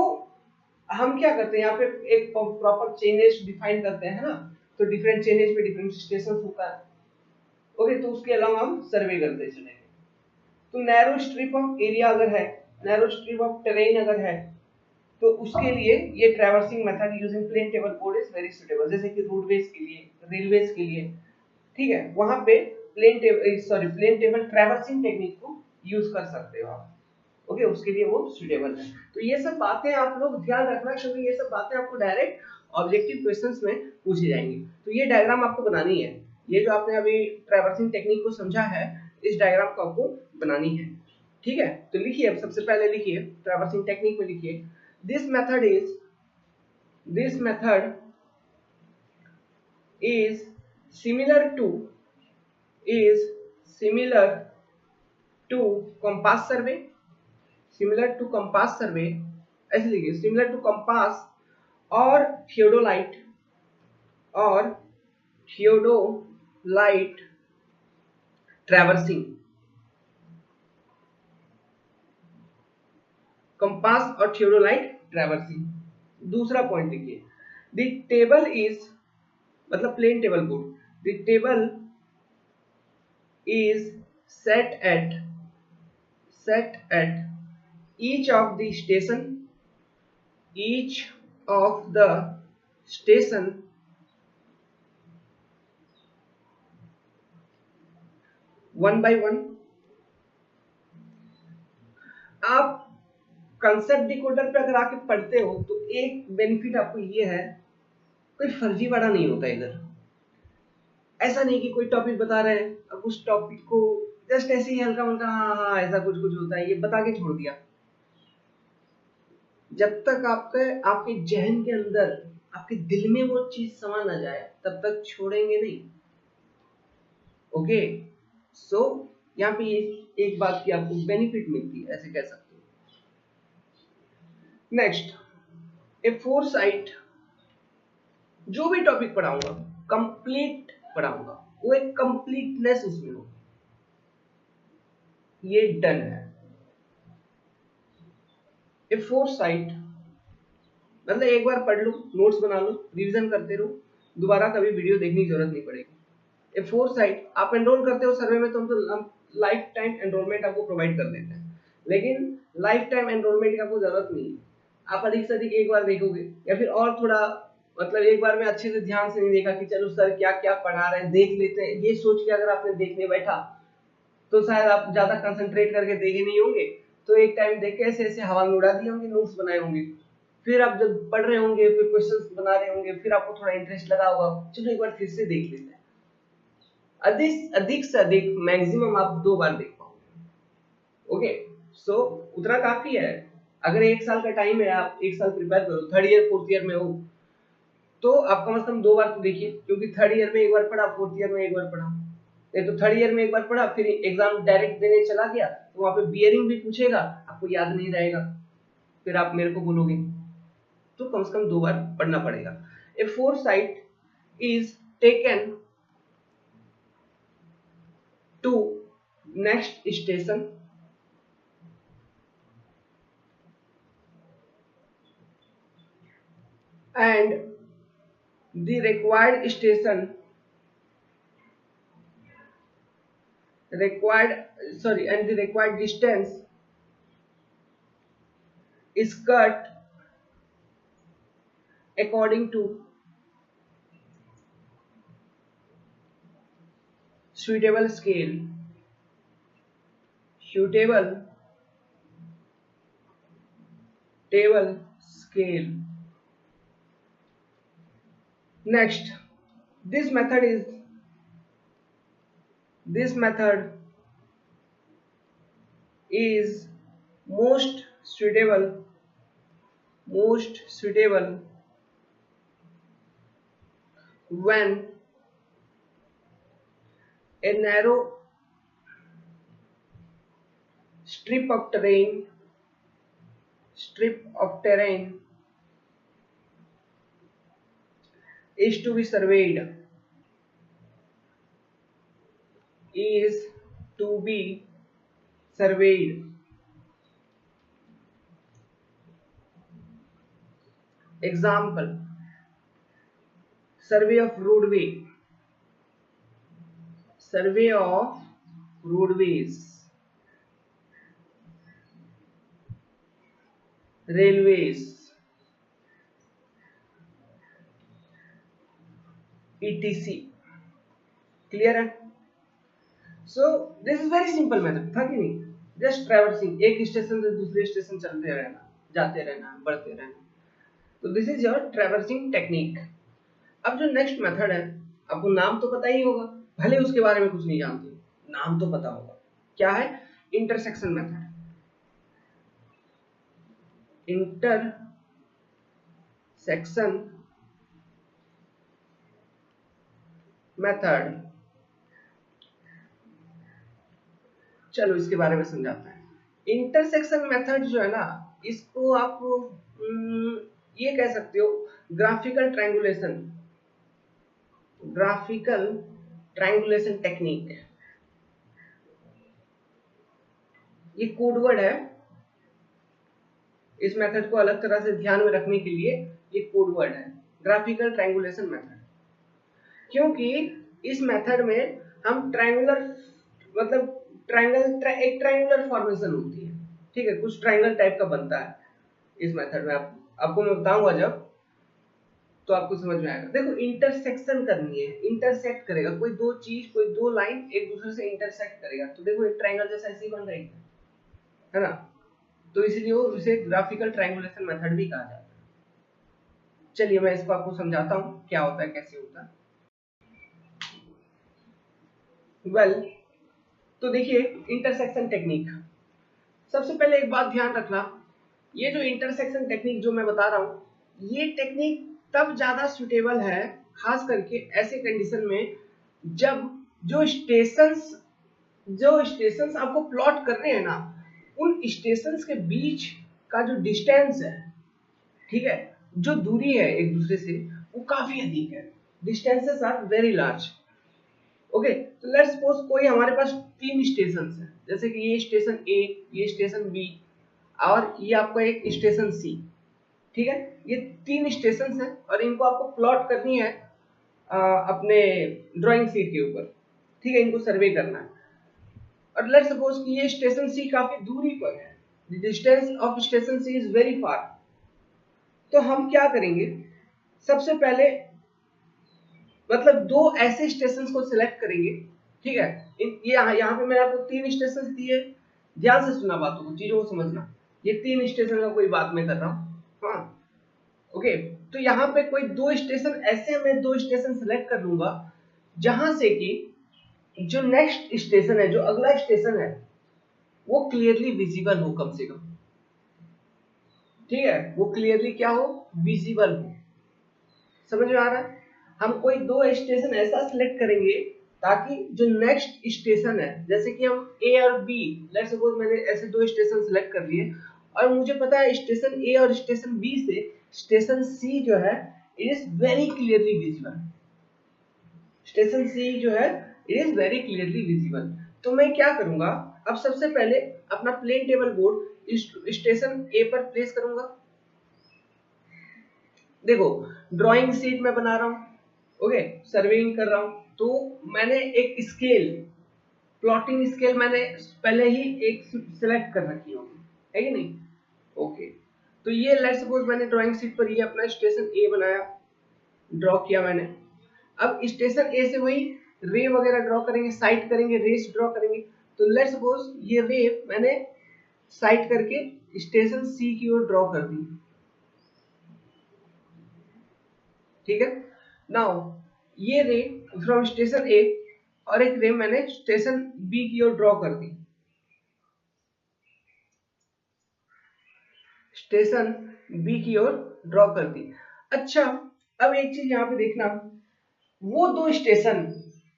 हम क्या करते हैं यहाँ पे एक प्रॉपर चेनेज डिफाइन करते हैं ना, तो डिफरेंट चेनेज पे डिफरेंट स्टेशन होता है। ओके, तो उसके अलावा हम सर्वे करते चलेंगे। तो नैरो स्ट्रिप ऑफ एरिया अगर है, नैरो स्ट्रिप ऑफ टेरेन अगर है, तो उसके लिए ये traversing method using plane table board is very suitable. जैसे कि रोडवेज के लिए, रेलवेज के लिए, ठीक है, वहां पे प्लेन टेबल ट्रैवर्सिंग टेक्निक को यूज कर सकते हो आप। ओके, उसके लिए वो सुटेबल है। तो ये सब बातें आप लोग ध्यान रखना क्योंकि ये सब बातें आपको डायरेक्ट ऑब्जेक्टिव क्वेश्चंस में पूछी जाएंगी। तो ये डायग्राम आपको बनानी है, ये जो आपने अभी ट्रैवर्सिंग टेक्निक को समझा है इस डायग्राम को आपको बनानी है। ठीक है, तो लिखिए, अब सबसे पहले लिखिए ट्रैवर्सिंग टेक्निक में लिखिए this method is similar to compass survey, similar to compass survey, ऐसे लिखिए सिमिलर टू कंपास और थियोडोलाइट ट्रैवर्सिंग। कंपास और थियोडोलाइट ट्रैवर्सिंग। दूसरा पॉइंट लिखिए द टेबल इज मतलब plane table board, the table is set at each of the station one by one। आप concept decoder पे अगर आके पढ़ते हो तो एक बेनिफिट आपको ये है, कोई फर्जीवाड़ा नहीं होता इधर। ऐसा नहीं कि कोई टॉपिक बता रहे हैं अब उस टॉपिक को जस्ट ऐसे ही हल्का हल्का हाँ ऐसा कुछ होता है ये बता के छोड़ दिया। जब तक आपके जहन के अंदर, आपके दिल में वो चीज समा ना जाए तब तक छोड़ेंगे नहीं। ओके, सो यहाँ पे एक बात की आपको बेनिफिट मिलती है, ऐसे कह सकते हो। नेक्स्ट, ए फोरसाइट, जो भी टॉपिक पढ़ाऊंगा कंप्लीट पढ़ाऊंगा, वो एक कंप्लीटनेस उसमें हो, ये डन है। ए फोरसाइट मतलब एक बार पढ़ लो, नोट्स बना लो, रिवीजन करते रहो, दोबारा कभी वीडियो देखने की जरूरत नहीं पड़ेगी। ए फोरसाइट, आप एनरोल करते हो सर्वे में तो हम तो लाइफ टाइम एनरोलमेंट आपको प्रोवाइड कर देते हैं, लेकिन लाइफ टाइम एनरोलमेंट की आपको जरूरत नहीं है। आप अधिक से अधिक एक बार देखोगे या फिर और थोड़ा मतलब एक बार में अच्छे से ध्यान से नहीं देखा कि चलो सर क्या क्या पढ़ा रहे हैं देख लेते हैं, ये सोच के अगर आपने देखने बैठा तो शायद आप ज्यादा कंसंट्रेट करके देखे नहीं होंगे, तो एक टाइम देख के ऐसे ऐसे हवा में उड़ा दिए होंगे, नोट्स बनाए होंगे। फिर आप जब पढ़ रहे होंगे, फिर क्वेश्चंस बना रहे होंगे, फिर आपको थोड़ा इंटरेस्ट लगा होगा, चलो एक बार फिर से देख लेते हैं। अधिक से अधिक मैक्सिमम आप 2 बार देख पाओगे। ओके, सो उतना काफी है। अगर 1 साल का टाइम है, आप 1 साल प्रिपेयर करो, 3rd ईयर 4th ईयर में हो, तो आप कम से कम 2 बार तो देखिए, क्योंकि 3rd ईयर में एक बार पढ़ा, 4th ईयर में एक बार पढ़ा, नहीं तो 3rd ईयर में एक बार पढ़ा, फिर एग्जाम डायरेक्ट देने चला गया, तो वहां पे बियरिंग भी पूछेगा, आपको याद नहीं रहेगा, फिर आप मेरे को बोलोगे, तो कम से कम 2 बार पढ़ना पड़ेगा। ए foresight is taken to next station and the required station and the required distance is cut according to suitable scale table scale. Next, this method is most suitable when a narrow strip of terrain is to be surveyed. Example: survey of roadways, railways, etc. Clear है? So this is very simple method, था कि नहीं? Just traversing, एक station से दूसरे station चलते रहना, जाते रहना, बढ़ते रहना, तो this is your traversing technique. अब जो नेक्स्ट मेथड है, आपको नाम तो पता ही होगा, भले उसके बारे में कुछ नहीं जानते, नाम तो पता होगा, क्या है? Intersection method. इंटरसेक्शन मेथड, चलो इसके बारे में समझाते हैं। इंटरसेक्शन मेथड जो है ना, इसको आप ये कह सकते हो ग्राफिकल ट्रायंगुलेशन टेक्निक। ये कोड वर्ड है, इस मेथड को अलग तरह से ध्यान में रखने के लिए ये कोड वर्ड है, ग्राफिकल ट्रायंगुलेशन मेथड। क्योंकि इस मेथड में हम ट्रायंगुलर, मतलब एक ट्रायंगुलर फॉर्मेशन होती है, ठीक है, कुछ ट्रायंगल टाइप का बनता है इस मेथड में। आपको मैं बताऊंगा जब, तो आपको समझ में आएगा। देखो, इंटरसेक्शन करनी है, इंटरसेक्ट करेगा, कोई दो चीज, कोई दो लाइन एक दूसरे से इंटरसेक्ट करेगा, तो देखो एक ट्रायंगल जैसा ऐसे ही बन रही है ना, तो इसलिए वो इसे ग्राफिकल ट्रायंगुलेशन मेथड भी कहा जाता है। चलिए मैं इसको आपको समझाता हूँ क्या होता है, कैसे होता है। वेल, तो देखिए इंटरसेक्शन टेक्निक, सबसे पहले एक बात ध्यान रखना, ये जो इंटरसेक्शन टेक्निक जो मैं बता रहा हूँ, ये टेक्निक तब ज्यादा सुटेबल है, खास करके ऐसे कंडीशन में जब जो स्टेशंस आपको प्लॉट करने हैं ना, उन स्टेशंस के बीच का जो डिस्टेंस है, ठीक है, जो दूरी है एक दूसरे से, वो काफी अधिक है, distances are very large. Okay, तो लेट्स सपोज कोई हमारे पास 3 स्टेशन है, जैसे कि ये स्टेशन ए, ये स्टेशन बी, और ये आपका एक स्टेशन सी, ठीक है, ये 3 स्टेशन है और इनको आपको प्लॉट करनी है अपने ड्राइंग शीट के ऊपर, ठीक है, इनको सर्वे करना है। और लेट्स सपोज कि ये स्टेशन सी काफी दूरी पर है, the distance of station C is very far. तो हम क्या करेंगे, सबसे पहले मतलब 2 ऐसे स्टेशन को सिलेक्ट करेंगे, ठीक है, ये यहाँ पे मैंने आपको 3 स्टेशन दिए, ध्यान से सुनना बातों को, चीजों को समझना, ये 3 स्टेशन का कोई बात मैं कर रहा हूँ, हाँ, ओके, तो यहाँ पे कोई दो स्टेशन ऐसे मैं दो स्टेशन सेलेक्ट कर लूंगा जहां से कि जो नेक्स्ट स्टेशन है, जो अगला स्टेशन है, वो क्लियरली विजिबल हो कम से कम। ठीक है, वो क्लियरली क्या हो, विजिबल हो। समझ में आ रहा है? हम कोई दो स्टेशन ऐसा सिलेक्ट करेंगे ताकि जो नेक्स्ट स्टेशन है, जैसे कि हम ए और बी, लेट्स सपोज मैंने ऐसे दो स्टेशन सिलेक्ट कर लिए और मुझे पता है स्टेशन ए और स्टेशन बी से स्टेशन सी जो है it is very clearly visible. Station C जो है it is very clearly visible. तो मैं क्या करूंगा, अब सबसे पहले अपना plane table board station A पर प्लेस करूंगा। देखो ड्राइंग शीट में बना रहा हूं, ओके, सर्वेइंग कर रहा हूं, तो मैंने एक स्केल, प्लॉटिंग स्केल मैंने पहले ही एक सिलेक्ट कर रखी होगी, है कि नहीं? ओके, तो ये लेट्स सपोज मैंने ड्राइंग शीट पर ये अपना स्टेशन ए बनाया, ड्रॉ किया मैंने। अब स्टेशन ए से वही रे वगैरह ड्रॉ करेंगे, साइट करेंगे, रेस ड्रॉ करेंगे। तो लेट्स सपोज ये रे मैंने साइट करके स्टेशन सी की ओर ड्रॉ कर दी। ठीक है, नाउ ये रे फ्रॉम स्टेशन ए और एक रे मैंने स्टेशन बी की ओर ड्रॉ कर दी। स्टेशन बी की ओर ड्रॉ कर दी। अच्छा, अब एक चीज यहां पे देखना, वो दो स्टेशन,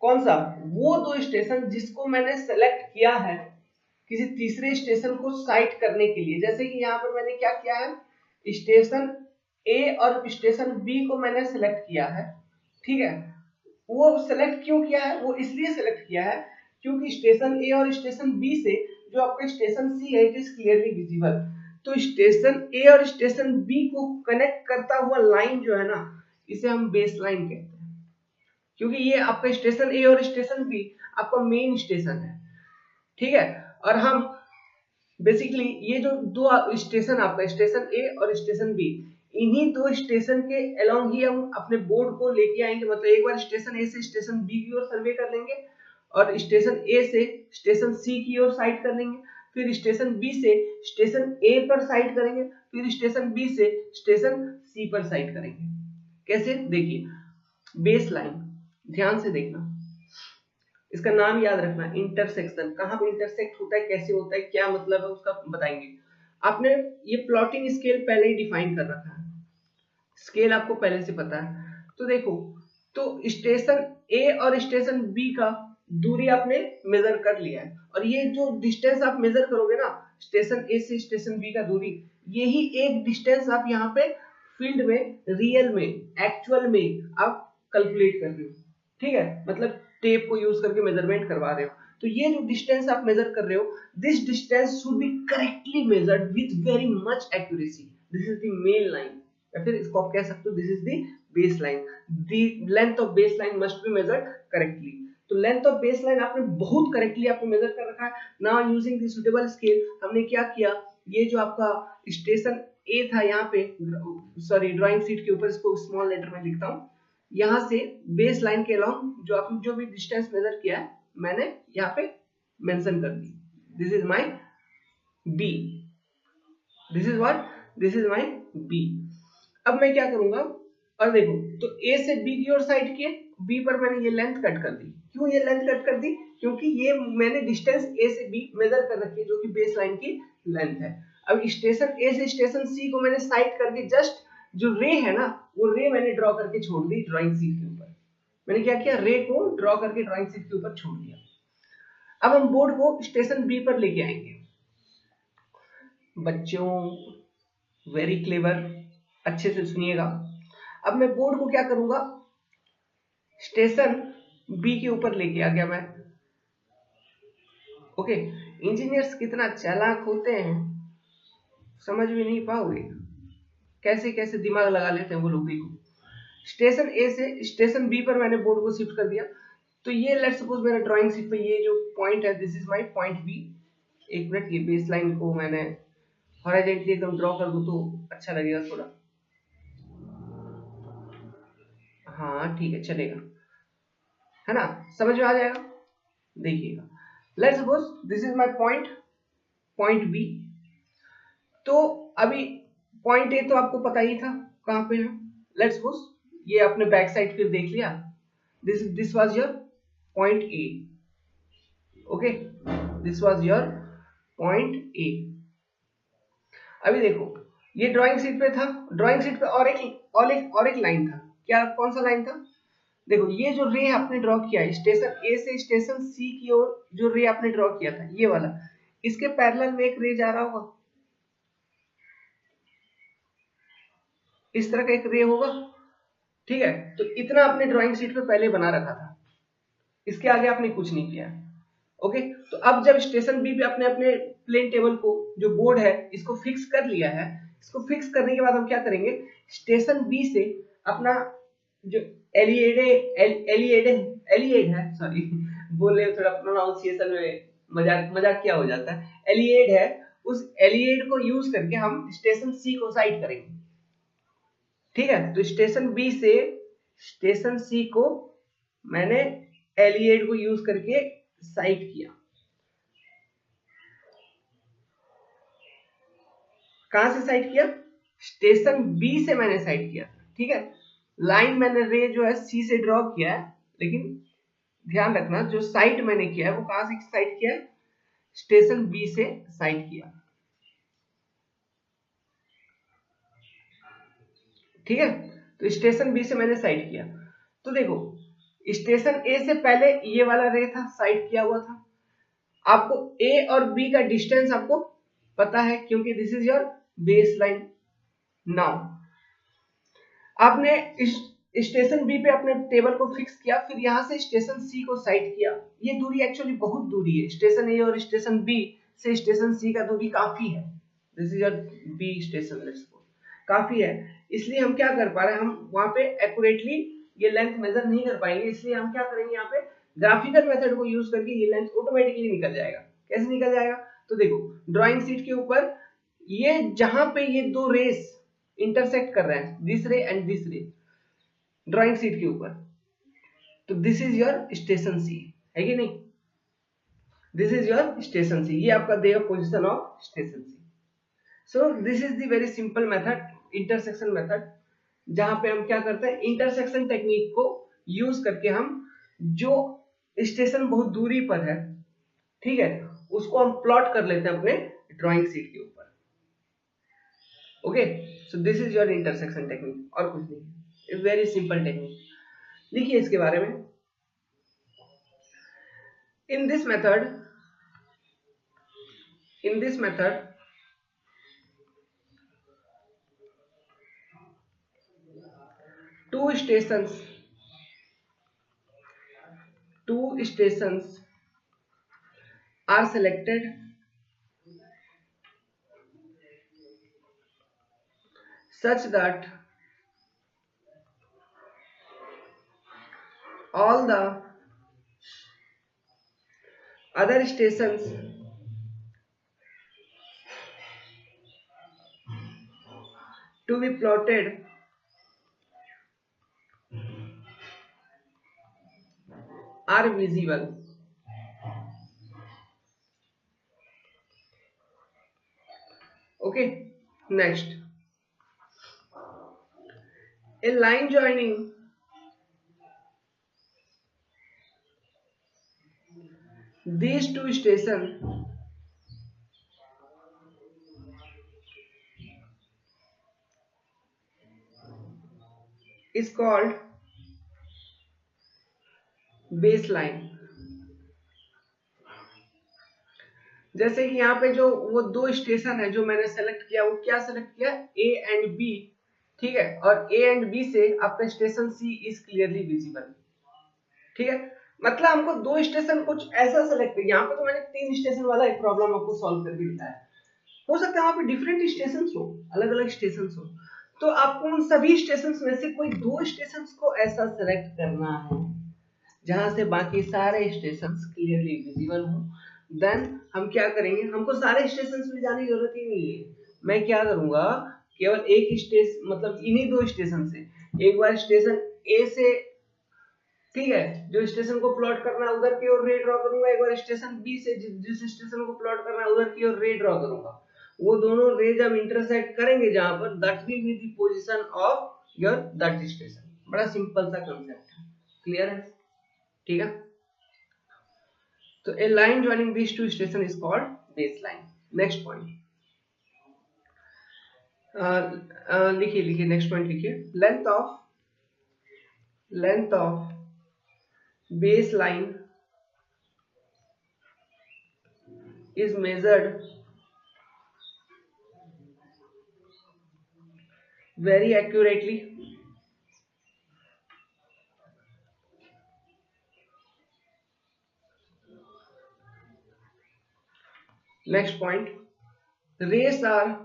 कौन सा, वो दो स्टेशन जिसको मैंने सेलेक्ट किया है किसी तीसरे स्टेशन को साइट करने के लिए, जैसे कि यहां पर मैंने क्या किया है, स्टेशन ए और स्टेशन बी को मैंने सेलेक्ट किया है। ठीक है, वो सेलेक्ट क्यों किया है, वो इसलिए सेलेक्ट किया है क्योंकि स्टेशन ए और स्टेशन बी से जो आपका स्टेशन सी है इट इज क्लियरली विजिबल। तो स्टेशन ए और स्टेशन बी को कनेक्ट करता हुआ लाइन जो है ना, इसे हम बेस लाइन कहते हैं, क्योंकि ये आपका स्टेशन ए और स्टेशन बी आपका मेन स्टेशन है। ठीक है, और हम बेसिकली ये जो दो स्टेशन आपका स्टेशन ए और स्टेशन बी, इन्हीं दो स्टेशन के अलोंग ही हम अपने बोर्ड को लेके आएंगे। मतलब एक बार स्टेशन ए से स्टेशन बी की ओर सर्वे कर लेंगे और स्टेशन ए से स्टेशन सी की ओर साइड कर लेंगे, फिर स्टेशन बी से स्टेशन ए पर साइड करेंगे, फिर स्टेशन बी से स्टेशन सी पर साइड करेंगे। कैसे, देखिए बेस लाइन, ध्यान से देखना, इसका नाम याद रखना, इंटरसेक्शन। कहां पे इंटरसेक्ट होता है, कैसे होता है, क्या मतलब है उसका बताएंगे। आपने ये प्लॉटिंग स्केल पहले ही डिफाइन कर रखा है, स्केल आपको पहले से पता है। तो देखो, तो स्टेशन ए और स्टेशन बी का दूरी आपने मेजर कर लिया है, और ये जो डिस्टेंस आप मेजर करोगे ना स्टेशन ए से स्टेशन बी का दूरी, यही एक डिस्टेंस आप यहाँ पे फील्ड में, रियल में, एक्चुअल में आप कैलकुलेट कर रहे हो। ठीक है, मतलब टेप को यूज करके मेजरमेंट करवा रहे हो। तो ये जो डिस्टेंस आप मेजर कर रहे हो, this distance should be correctly measured with very much accuracy. This is the main line, या फिर इसको आप कह सकते हो this is the base line. The length of base line must be measured correctly. तो लेंथ ऑफ बेस लाइन आपने बहुत करेक्टली आपने मेजर कर रखा है। Now using the suitable scale हमने क्या किया, ये जो आपका स्टेशन ए था यहाँ पे, सॉरी ड्राइंग शीट के ऊपर इसको स्मॉल लेटर में लिखता हूँ, यहाँ से बेस लाइन के अलोंग जो आपने जो भी डिस्टेंस मेजर किया है मैंने यहाँ पे मेंशन कर दी। This is my B, this is what, this is my B. अब मैं क्या करूंगा, और देखो, तो ए से बी की ओर साइड किए, बी पर मैंने ये लेंथ कट कर दी। क्यों ये लेंथ कट कर दी, क्योंकि ये मैंने डिस्टेंस ए से बी मेजर कर रखी है जो कि बेस लाइन की लेंथ है। अब स्टेशन ए से स्टेशन सी को मैंने साइड करके जस्ट जो रे है ना, वो रे मैंने ड्रॉ करके छोड़ दी ड्राइंग शीट के ऊपर। मैंने क्या किया, रे को ड्रॉ करके ड्राइंग शीट के ऊपर छोड़ दिया। अब हम बोर्ड को स्टेशन बी पर लेके आएंगे। बच्चों वेरी क्लेवर, अच्छे से सुनिएगा। अब मैं बोर्ड को क्या करूंगा, स्टेशन बी के ऊपर लेके आ गया मैं। ओके, इंजीनियर्स कितना चालाक होते हैं समझ भी नहीं पाओगे, कैसे कैसे दिमाग लगा लेते हैं वो लोग। देखो, स्टेशन ए से स्टेशन बी पर मैंने बोर्ड को शिफ्ट कर दिया। तो ये लेट्स सपोज मेरा ड्राइंग शीट पे ये जो पॉइंट है, this is my point B. एक मिनट, ये बेस लाइन को मैंने हॉरिजॉन्टली एकदम ड्रॉ कर दूं तो अच्छा लगेगा थोड़ा। हाँ ठीक है, चलेगा, है ना, समझ में आ जाएगा। देखिएगा, let's suppose this is my point, point B. तो अभी पॉइंट ए तो आपको पता ही था कहाँ पे है, लेट्स सपोज ये अपने बैक साइड फिर देख लिया, this was your point A, okay, this was your point A. अभी देखो ये ड्राइंग शीट पे था, ड्राइंग शीट पे और एक लाइन था, क्या कौन सा लाइन था, देखो ये जो रे आपने ड्रॉ किया है स्टेशन ए से स्टेशन सी की ओर, जो रे आपने ड्रॉ किया था ये वाला, इसके पैरेलल में एक रे जा रहा होगा, इस तरह का एक रे होगा, ठीक है। तो इतना आपने ड्राइंग शीट पे पहले बना रखा था, इसके आगे आपने कुछ नहीं किया, ओके। तो अब जब स्टेशन बी पे अपने अपने प्लेन टेबल को, जो बोर्ड है इसको फिक्स कर लिया है, इसको फिक्स करने के बाद हम क्या करेंगे, स्टेशन बी से अपना जो एलिएड है, सॉरी बोलने में थोड़ा प्रोनाउंसिएशन में मजाक क्या हो जाता है, एलिएड है, उस एलिएड को यूज करके हम स्टेशन सी को साइड करेंगे, ठीक है। तो स्टेशन सी को मैंने एलिएड को यूज करके साइड किया, कहां से साइड किया, स्टेशन बी से मैंने साइड किया, ठीक है। लाइन मैंने रे जो है सी से ड्रॉ किया है, लेकिन ध्यान रखना जो साइड मैंने किया है वो कहां से साइड किया है, स्टेशन बी से साइड किया, ठीक है। तो स्टेशन बी से मैंने साइड किया, तो देखो स्टेशन ए से पहले ये वाला रे था, साइड किया हुआ था, आपको ए और बी का डिस्टेंस आपको पता है क्योंकि this is your base line. Now आपने स्टेशन बी पे अपने टेबल को फिक्स किया, फिर यहां से स्टेशन सी को साइड किया, ये दूरी एक्चुअली बहुत दूरी है, स्टेशन ए और स्टेशन बी से स्टेशन सी का दूरी काफी है, this is your B station, let's suppose काफी है, इसलिए हम क्या कर पा रहे हैं, हम वहां पे एक्यूरेटली ये लेंथ मेजर नहीं कर पाएंगे, इसलिए हम क्या करेंगे, यहाँ पे ग्राफिकल मेथड को यूज करके ये लेंथ ऑटोमेटिकली निकल जाएगा। कैसे निकल जाएगा, तो देखो ड्राइंग शीट के ऊपर ये जहां पे ये दो रेस इंटरसेक्ट कर रहे हैं, this ray and this ray, drawing sheet के ऊपर, तो this is your station C, है कि नहीं, this is your station C, ये आपका देगा position of station C. So this is the very simple method, intersection method, जहां पे हम क्या करते हैं, इंटरसेक्शन टेक्निक को यूज करके हम जो स्टेशन बहुत दूरी पर है, ठीक है, उसको हम प्लॉट कर लेते हैं अपने ड्राइंग शीट के ऊपर, okay. So this is your intersection technique, और कुछ नहीं, वेरी सिंपल टेक्निक। लिखिए इसके बारे में, in this method two stations are selected such that all the other stations to be plotted are visible. Okay, next, a line joining these two stations is called baseline। जैसे कि यहाँ पे जो वो दो स्टेशन है जो मैंने सेलेक्ट किया, वो क्या सेलेक्ट किया, ए एंड बी, ठीक है, और ए एंड बी से आपका station C is clearly visible, ठीक है। मतलब हमको दो स्टेशन कुछ ऐसा सेलेक्ट, यहाँ पे तो मैंने 3 स्टेशन वाला एक प्रॉब्लम आपको सॉल्व करके दिखाया, हो सकता है वहां पे डिफरेंट स्टेशन हो, अलग अलग स्टेशन हो, तो आपको उन सभी स्टेशन में से कोई 2 स्टेशन को ऐसा सेलेक्ट करना है जहां से बाकी सारे स्टेशन क्लियरली विजिबल हो। देन हम क्या करेंगे, हमको सारे स्टेशन में जाने की जरूरत ही नहीं है, मैं क्या करूंगा, केवल एक स्टेशन, मतलब इन्हीं 2 स्टेशन से एक बार स्टेशन ए से, ठीक है, जो स्टेशन को प्लॉट करना है उधर की ओर रे ड्रॉ करूंगा, एक बार स्टेशन बी से जिस स्टेशन को प्लॉट करना है उधर की ओर रे ड्रॉ करूंगा, वो दोनों रे जब इंटरसेक्ट करेंगे जहां पर, that will be the position of your that station. बड़ा सिंपल सा कंसेप्ट है, क्लियर है? ठीक है, तो a line joining this two station is called base line. Next point लिखिए, लिखिए नेक्स्ट पॉइंट लिखिए। Length of base line is measured very accurately next point, rays are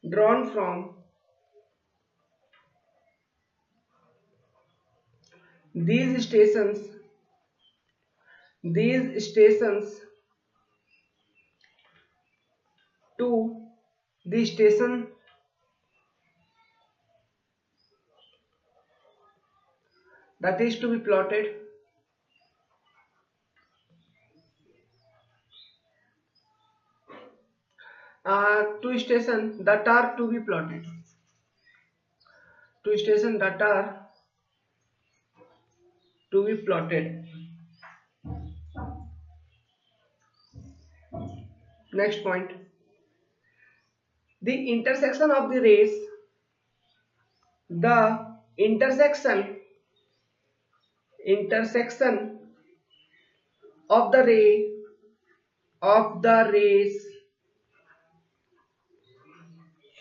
drawn from these stations to the station that is to be plotted to station that are to be plotted to station that are to be plotted. Next point, the intersection of the rays, the intersection of the rays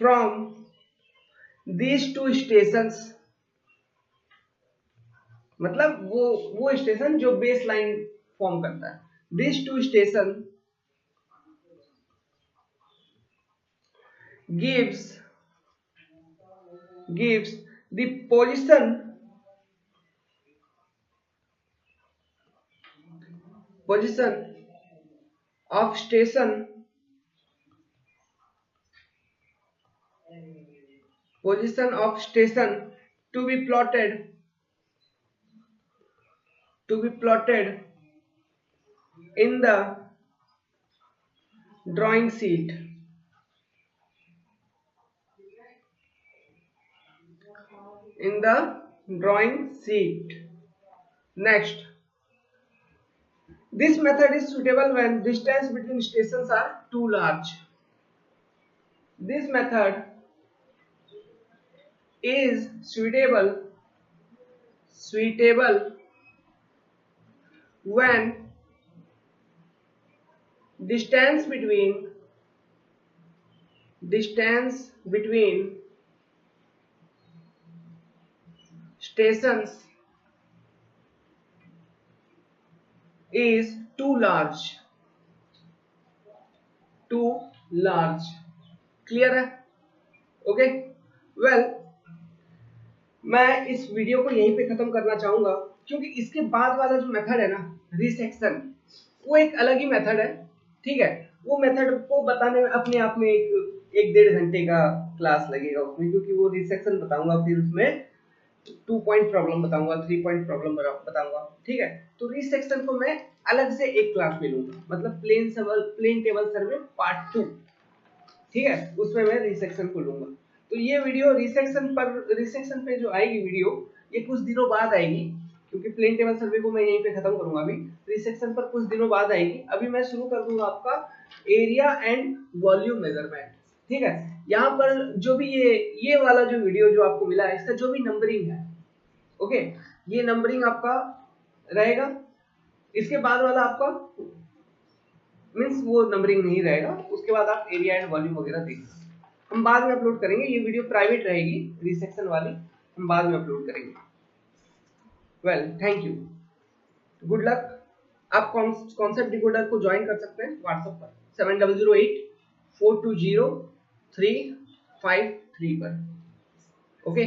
from these two stations, मतलब वो station जो base line form करता है, this two station gives the position of station to be plotted in the drawing sheet. Next, this method is suitable when distance between stations are too large. This method is suitable when distance between stations is too large. Clear है? Okay, well मैं इस video को यहीं पे खत्म करना चाहूंगा, क्योंकि इसके बाद वाला जो मेथड है ना, रिसेक्शन, वो एक अलग ही मेथड है। ठीक है, वो मेथड को बताने में अपने आप में एक 1.5 घंटे का क्लास लगेगा उसमें, क्योंकि वो रिसेक्शन बताऊंगा, फिर उसमें 2 पॉइंट प्रॉब्लम बताऊंगा, 3 पॉइंट प्रॉब्लम बताऊंगा। ठीक है, तो रिसेक्शन को मैं अलग से एक क्लास में लूंगा, मतलब प्लेन टेबल सर्वे पार्ट 2। ठीक है, उसमें मैं रिसेक्शन को लूंगा। तो ये वीडियो रिसेक्शन पे जो आएगी वीडियो, ये कुछ दिनों बाद आएगी, क्योंकि प्लेन टेबल सर्वे को मैं यहीं पे खत्म करूंगा। अभी रिसेक्शन पर कुछ दिनों बाद आएगी। अभी मैं शुरू कर दूंगा आपका एरिया एंड वॉल्यूम मेजरमेंट। ठीक है, यहाँ पर जो भी ये वाला जो वीडियो जो आपको मिला है, इसका जो भी नंबरिंग है, ओके, ये नंबरिंग आपका रहेगा। इसके बाद वाला आपका मीन्स वो नंबरिंग नहीं रहेगा, उसके बाद आप एरिया एंड वॉल्यूम वगैरह देख सकते हैं। हम बाद में अपलोड करेंगे, ये वीडियो प्राइवेट रहेगी, रिसेक्शन वाली हम बाद में अपलोड करेंगे। Well, thank you, good luck. आप कॉन्सेप्ट डिकोडर को ज्वाइन कर सकते हैं व्हाट्सएप पर 7008420353 पर। ओके।